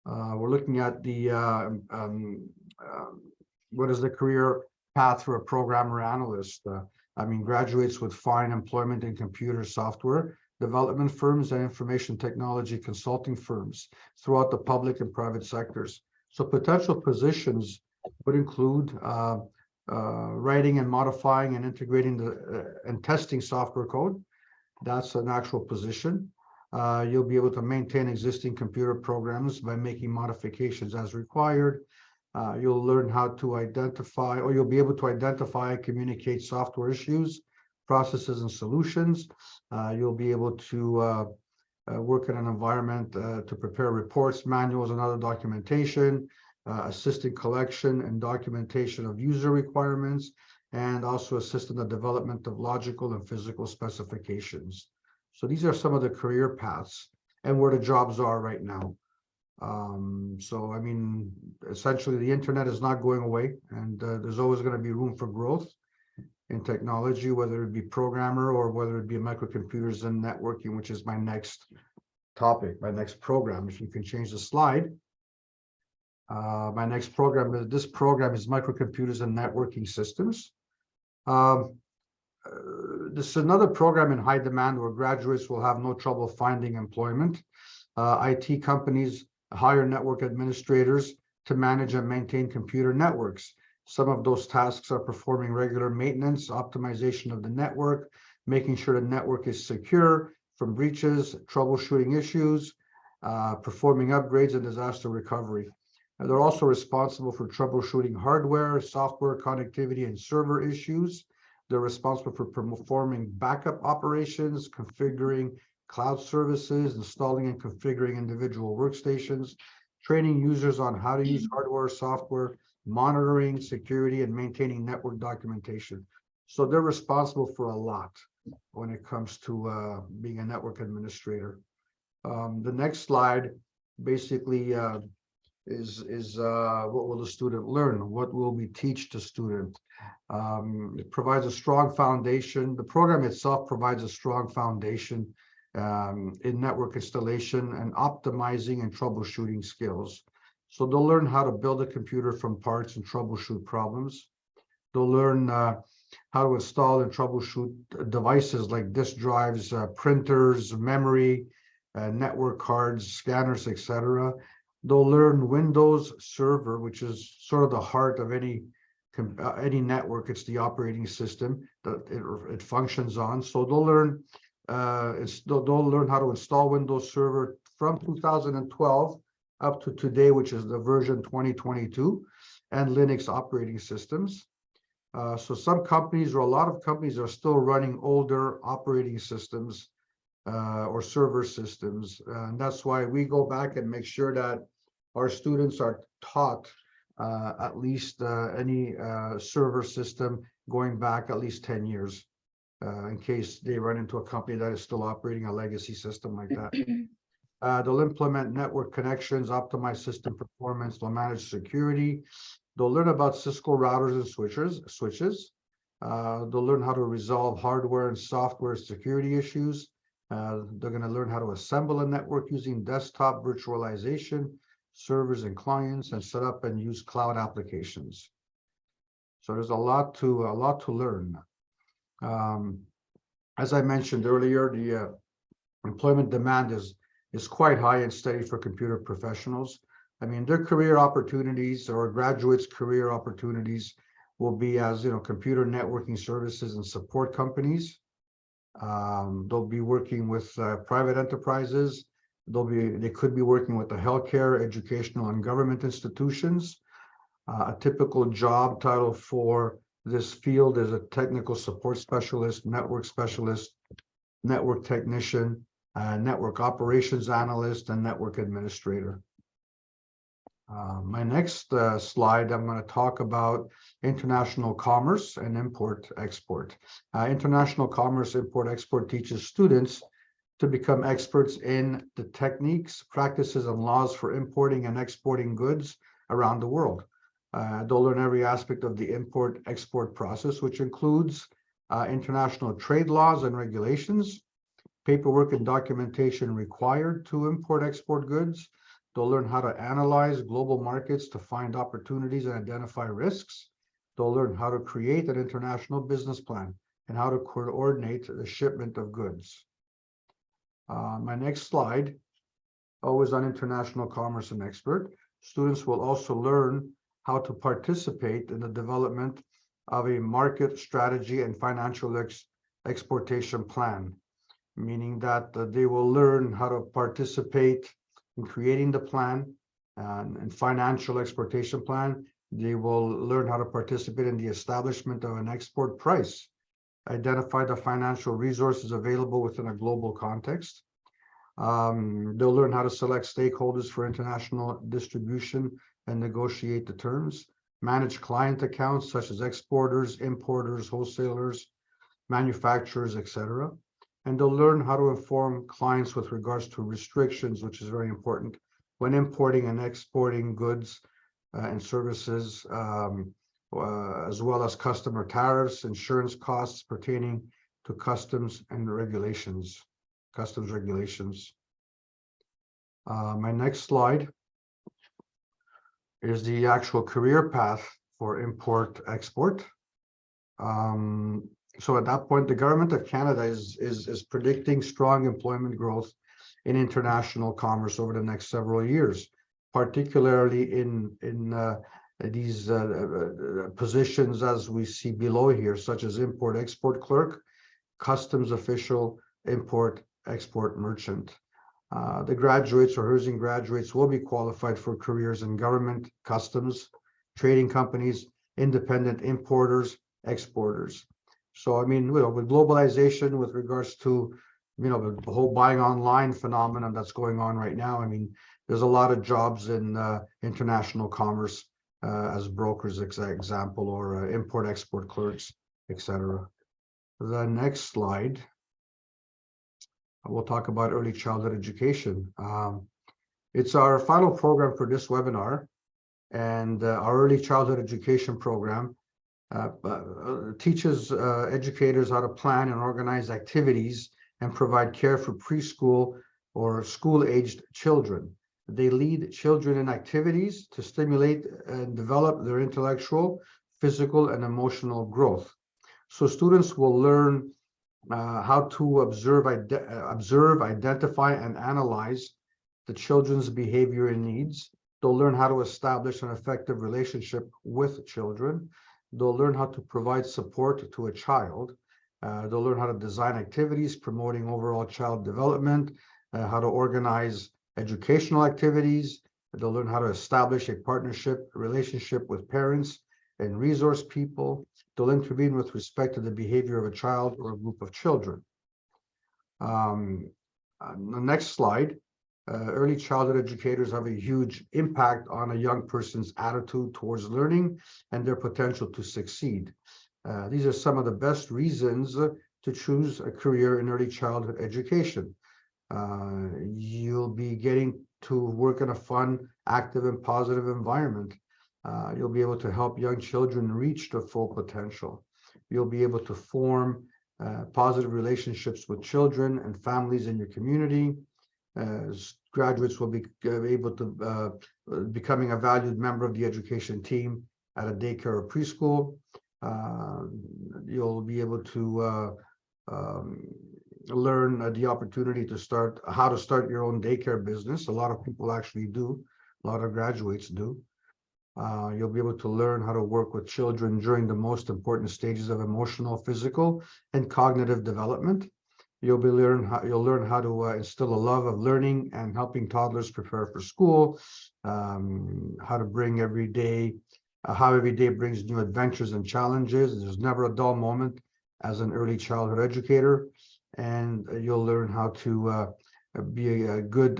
We're looking at the what is the career path for a programmer analyst? Graduates would find employment in computer software development firms and information technology consulting firms throughout the public and private sectors. So potential positions would include writing and modifying and integrating and testing software code. That's an actual position. You'll be able to maintain existing computer programs by making modifications as required. You'll learn how to identify, or you'll be able to identify, communicate software issues, processes, and solutions. You'll be able to work in an environment to prepare reports, manuals, and other documentation, assist in collection and documentation of user requirements, and also assist in the development of logical and physical specifications. So these are some of the career paths and where the jobs are right now. Essentially the internet is not going away, and there's always going to be room for growth in technology, whether it be programmer or whether it be microcomputers and networking, which is my next topic, my next program. If you can change the slide. My next program is, this program is microcomputers and networking systems. This is another program in high demand where graduates will have no trouble finding employment. IT companies hire network administrators to manage and maintain computer networks. Some of those tasks are performing regular maintenance, optimization of the network, making sure the network is secure from breaches, troubleshooting issues, performing upgrades and disaster recovery. And they're also responsible for troubleshooting hardware, software, connectivity, and server issues. They're responsible for performing backup operations, configuring cloud services, installing and configuring individual workstations, training users on how to use hardware, software, monitoring security, and maintaining network documentation. So they're responsible for a lot when it comes to being a network administrator. The next slide basically is what will the student learn? What will we teach the student? It provides a strong foundation. The program itself provides a strong foundation in network installation and optimizing and troubleshooting skills. So they'll learn how to build a computer from parts and troubleshoot problems. They'll learn how to install and troubleshoot devices like disk drives, printers, memory, network cards, scanners, etc. They'll learn Windows Server, which is sort of the heart of any network. It's the operating system that it functions on. So they'll learn how to install Windows Server from 2012 up to today, which is the version 2022, and Linux operating systems. So some companies, or a lot of companies, are still running older operating systems or server systems. And that's why we go back and make sure that our students are taught at least any server system going back at least 10 years in case they run into a company that is still operating a legacy system like that. They'll implement network connections, optimize system performance, they'll manage security. They'll learn about Cisco routers and switches. They'll learn how to resolve hardware and software security issues. They're going to learn how to assemble a network using desktop virtualization, servers and clients, and set up and use cloud applications. So there's a lot to learn. As I mentioned earlier, the employment demand is quite high and steady for computer professionals. I mean, their career opportunities or graduates' career opportunities will be as, computer networking services and support companies. They'll be working with private enterprises. They could be working with the healthcare, educational, and government institutions. A typical job title for this field is a technical support specialist, network technician, network operations analyst, and network administrator. My next slide, I'm going to talk about international commerce and import-export. International commerce, import-export teaches students to become experts in the techniques, practices, and laws for importing and exporting goods around the world. They'll learn every aspect of the import-export process, which includes international trade laws and regulations, paperwork and documentation required to import-export goods. They'll learn how to analyze global markets to find opportunities and identify risks. They'll learn how to create an international business plan and how to coordinate the shipment of goods. My next slide, always on international commerce and export. Students will also learn how to participate in the development of a market strategy and financial exportation plan, meaning that they will learn how to participate in creating the plan and financial exportation plan. They will learn how to participate in the establishment of an export price, identify the financial resources available within a global context. They'll learn how to select stakeholders for international distribution and negotiate the terms, manage client accounts such as exporters, importers, wholesalers, manufacturers, etc. And they'll learn how to inform clients with regards to restrictions, which is very important when importing and exporting goods and services, as well as customer tariffs, insurance costs pertaining to customs regulations. My next slide is the actual career path for import-export. So at that point, the government of Canada is predicting strong employment growth in international commerce over the next several years, particularly in these positions as we see below here, such as import-export clerk, customs official, import-export merchant. The graduates or Herzing graduates will be qualified for careers in government, customs, trading companies, independent importers, exporters. So, I mean, with globalization, with regards to, the whole buying online phenomenon that's going on right now, I mean, there's a lot of jobs in international commerce as brokers, example, or import-export clerks, etc. The next slide, we'll talk about early childhood education. It's our final program for this webinar, and our early childhood education program teaches educators how to plan and organize activities and provide care for preschool or school-aged children. They lead children in activities to stimulate and develop their intellectual, physical, and emotional growth. So students will learn how to observe, identify, and analyze the children's behavior and needs. They'll learn how to establish an effective relationship with children. They'll learn how to provide support to a child. They'll learn how to design activities promoting overall child development, how to organize educational activities. They'll learn how to establish a partnership relationship with parents and resource people. They'll intervene with respect to the behavior of a child or a group of children. The next slide Early childhood educators have a huge impact on a young person's attitude towards learning and their potential to succeed. These are some of the best reasons to choose a career in early childhood education. You'll be getting to work in a fun, active, and positive environment. You'll be able to help young children reach their full potential. You'll be able to form positive relationships with children and families in your community. Graduates will be able to becoming a valued member of the education team at a daycare or preschool. You'll be able to learn the opportunity to start how to start your own daycare business. A lot of people actually do. A lot of graduates do. You'll be able to learn how to work with children during the most important stages of emotional, physical, and cognitive development. You'll learn how to instill a love of learning and helping toddlers prepare for school. How to bring every day, how every day brings new adventures and challenges. There's never a dull moment as an early childhood educator, and you'll learn how to be a good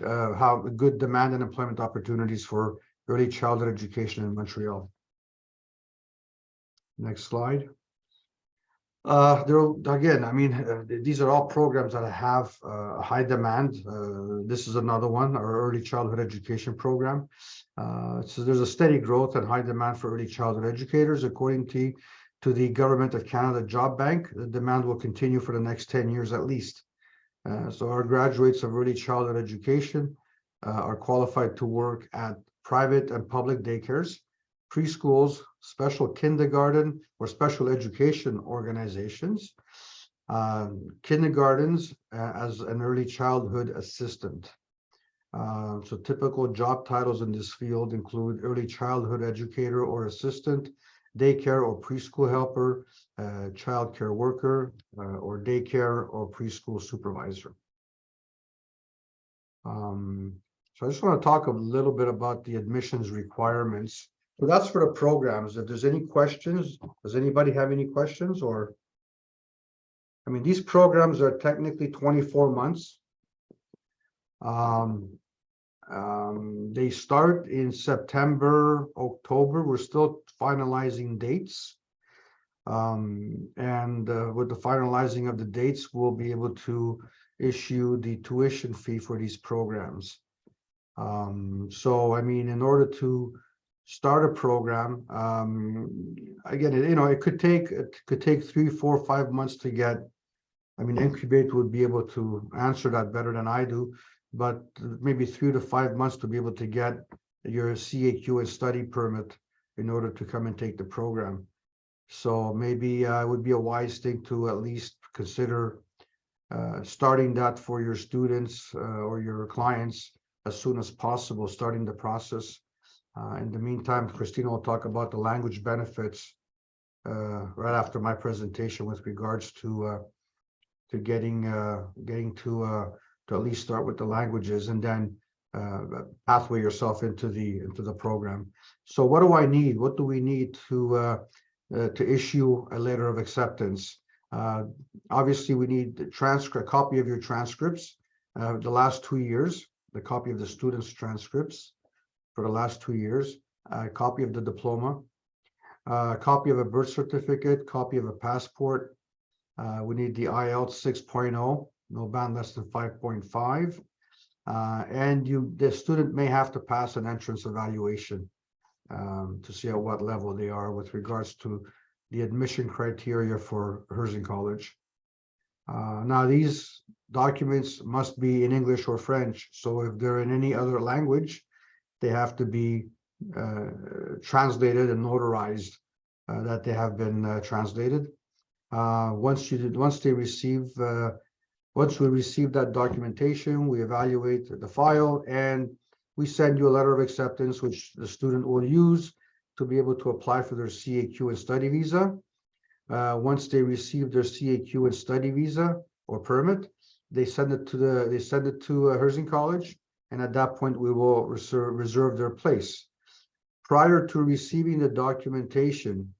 demand and employment opportunities for early childhood education in Montreal. Next slide. Again, I mean, these are all programs that have high demand. This is another one, our early childhood education program. So there's a steady growth and high demand for early childhood educators. According to the Government of Canada Job Bank, the demand will continue for the next 10 years at least. So our graduates of early childhood education are qualified to work at private and public daycares, preschools, special kindergarten or special education organizations, kindergartens as an early childhood assistant. So typical job titles in this field include early childhood educator or assistant, daycare or preschool helper, child care worker, or daycare or preschool supervisor. So I just want to talk a little bit about the admissions requirements. So that's for the programs. If there's any questions, does anybody have any questions? Or, I mean, these programs are technically 24 months. They start in September, October. We're still finalizing dates. And with the finalizing of the dates, we'll be able to issue the tuition fee for these programs. So, I mean, in order to start a program, again, it could take 3, 4, 5 months to get. I mean, Incubate would be able to answer that better than I do, but maybe 3 to 5 months to be able to get your CAQ and study permit in order to come and take the program. So maybe it would be a wise thing to at least consider starting that for your students or your clients as soon as possible, starting the process. In the meantime, Christina will talk about the language benefits right after my presentation with regards to getting to at least start with the languages and then pathway yourself into the program. So what do I need? What do we need to issue a letter of acceptance? Obviously, we need a copy of your transcripts, the last 2 years, the copy of the students' transcripts for the last 2 years, a copy of the diploma, a copy of a birth certificate, copy of a passport. We need the IELTS 6.0, no band less than 5.5. And the student may have to pass an entrance evaluation to see at what level they are with regards to the admission criteria for Herzing College. Now, these documents must be in English or French. So if they're in any other language, they have to be translated and notarized that they have been translated. Once we receive that documentation, we evaluate the file and we send you a letter of acceptance, which the student will use to be able to apply for their CAQ and study visa. Once they receive their CAQ and study visa or permit, they send it to Herzing College, and at that point we will reserve their place. Prior to receiving the documentation,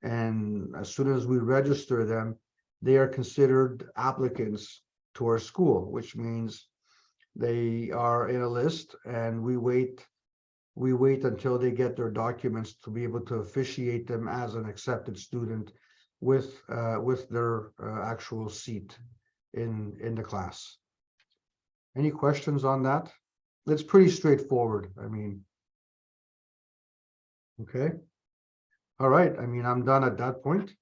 and as soon as we register them, they are considered applicants to our school, which means They are in a list, and we wait until they get their documents to be able to officiate them as an accepted student with their actual seat in the class. Any questions on that? It's pretty straightforward. I mean, okay. All right. I mean, I'm done at that point.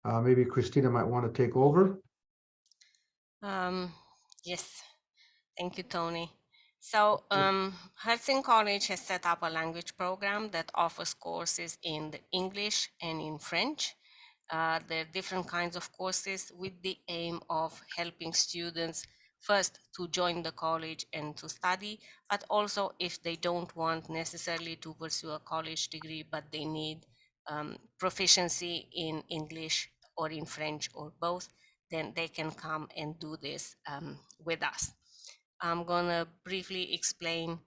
Maybe Christina might want to take over. Yes, thank you, Tony. So Hudson College has set up a language program that offers courses in the English and in French. There are different kinds of courses with the aim of helping students first to join the college and to study, but also if they don't want necessarily to pursue a college degree, but they need proficiency in English or in French or both, then they can come and do this with us. I'm gonna briefly explain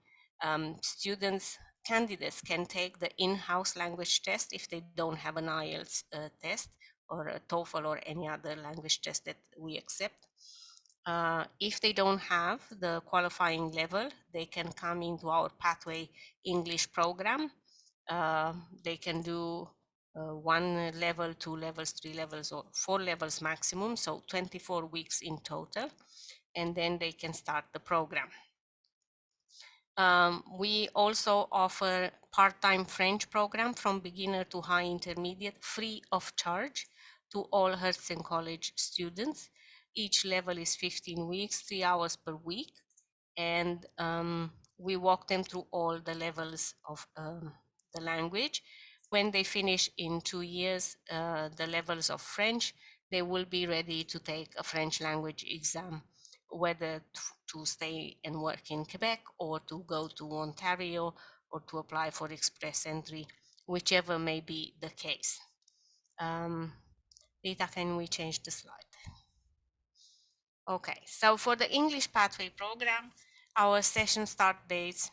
candidates can take the in-house language test if they don't have an IELTS test or a TOEFL or any other language test that we accept. If they don't have the qualifying level, they can come into our Pathway English program. They can do 1 level, 2 levels, 3 levels, or 4 levels maximum, so 24 weeks in total, and then they can start the program. We also offer part-time French program from beginner to high intermediate, free of charge to all Hudson College students. Each level is 15 weeks, 3 hours per week, and we walk them through all the levels of the language. When they finish in 2 years the levels of French, they will be ready to take a French language exam, whether to stay and work in Quebec or to go to Ontario or to apply for express entry, whichever may be the case. Rita, can we change the slide? Okay, so for the English Pathway program, our session start dates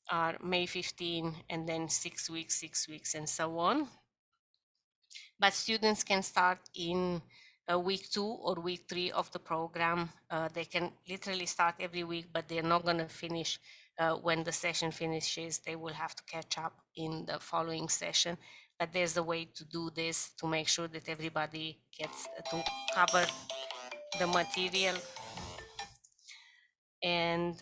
are May 15 and then 6 weeks, and so on. But students can start in week 2 or week 3 of the program. They can literally start every week, but they're not going to finish when the session finishes. They will have to catch up in the following session. But there's a way to do this to make sure that everybody gets to cover the material. And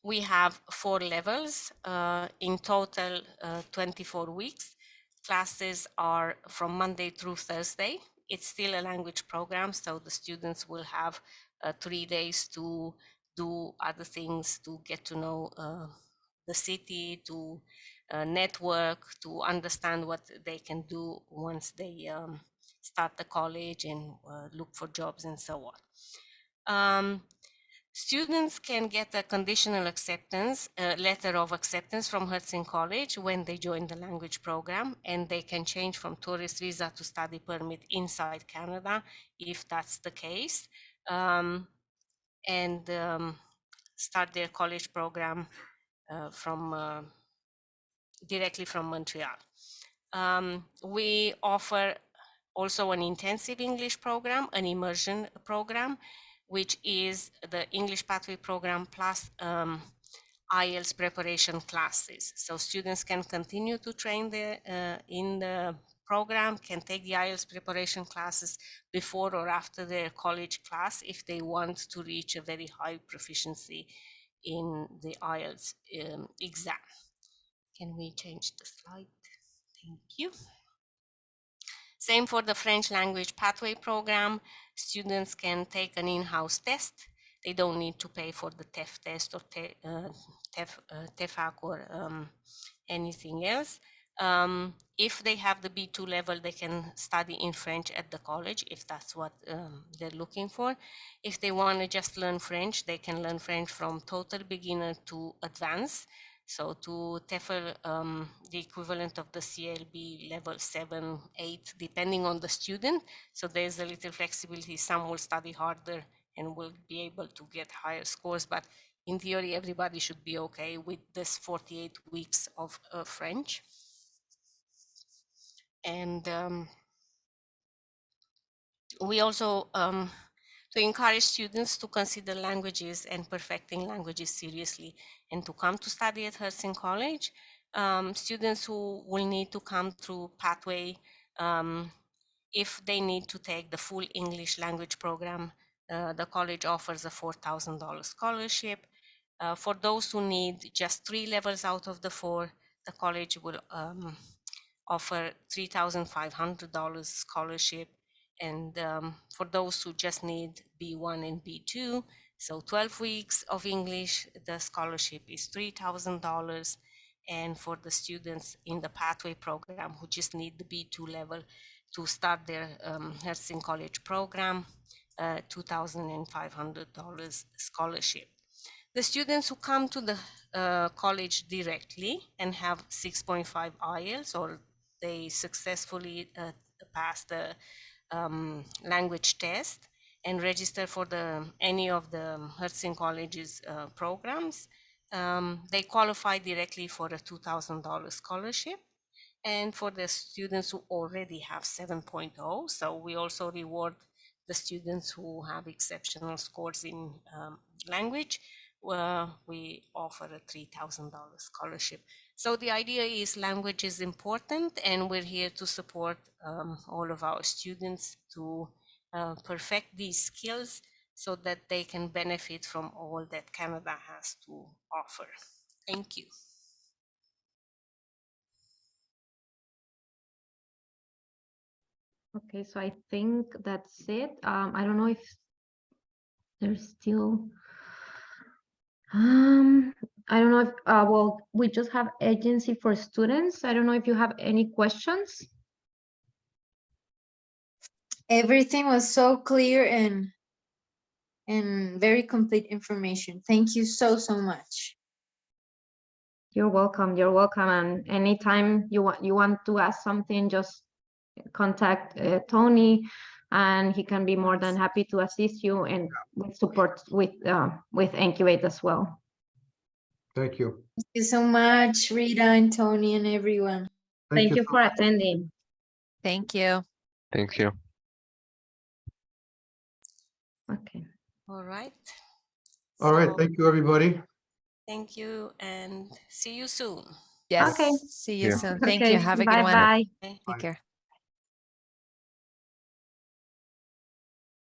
we have 4 levels, in total 24 weeks. Classes are from Monday through Thursday. It's still a language program, so the students will have 3 days to do other things, to get to know the city, to network, to understand what they can do once they start the college and look for jobs and so on. Students can get a conditional acceptance, letter of acceptance from Hudson College when they join the language program, and they can change from tourist visa to study permit inside Canada if that's the case, and start their college program directly from Montreal. We offer also an intensive English program, an immersion program, which is the English Pathway program plus IELTS preparation classes. So students can continue to train in the program, can take the IELTS preparation classes before or after their college class if they want to reach a very high proficiency in the IELTS exam. Can we change the slide? Thank you. Same for the French language pathway program. Students can take an in-house test. They don't need to pay for the TEF test or TEFAC or anything else. If they have the B2 level, they can study in French at the college if that's what they're looking for. If they want to just learn French, they can learn French from total beginner to advanced. So to TEFL, the equivalent of the CLB level 7, 8, depending on the student. So there's a little flexibility. Some will study harder and will be able to get higher scores, but in theory, everybody should be okay with this 48 weeks of French. And we also to encourage students to consider languages and perfecting languages seriously and to come to study at Hurston College. Students who will need to come through Pathway, if they need to take the full English language program, the college offers a $4,000 scholarship. For those who need just 3 levels out of the 4, the college will offer $3,500 scholarship. And for those who just need B1 and B2, so 12 weeks of English, the scholarship is $3,000. And for the students in the Pathway program who just need the B2 level to start their Hurston College program, $2,500 scholarship. The students who come to the college directly and have 6.5 IELTS, or they successfully pass the language test and register for any of the Hurston College's programs, they qualify directly for a $2,000 scholarship. And for the students who already have 7.0, so we also reward the students who have exceptional scores in language, we offer a $3,000 scholarship. So the idea is language is important, and we're here to support all of our students to perfect these skills so that they can benefit from all that Canada has to offer. Thank you. Okay, so I think that's it. I don't know if there's still, I don't know if, well, we just have agency for students. I don't know if you have any questions. Everything was so clear and very complete information. Thank you so much. You're welcome. You're welcome. And anytime you want to ask something, just contact Tony, and he can be more than happy to assist you and with support with Incubate as well. Thank you. Thank you so much, Rita and Tony and everyone. Thank you for attending. Thank you. Thank you. Okay. All right. All right, So, thank you, everybody. thank you and see you soon. Yes. Okay. See you Yeah. soon. Thank Okay. you. Have a good Bye one. bye. Okay. Take care.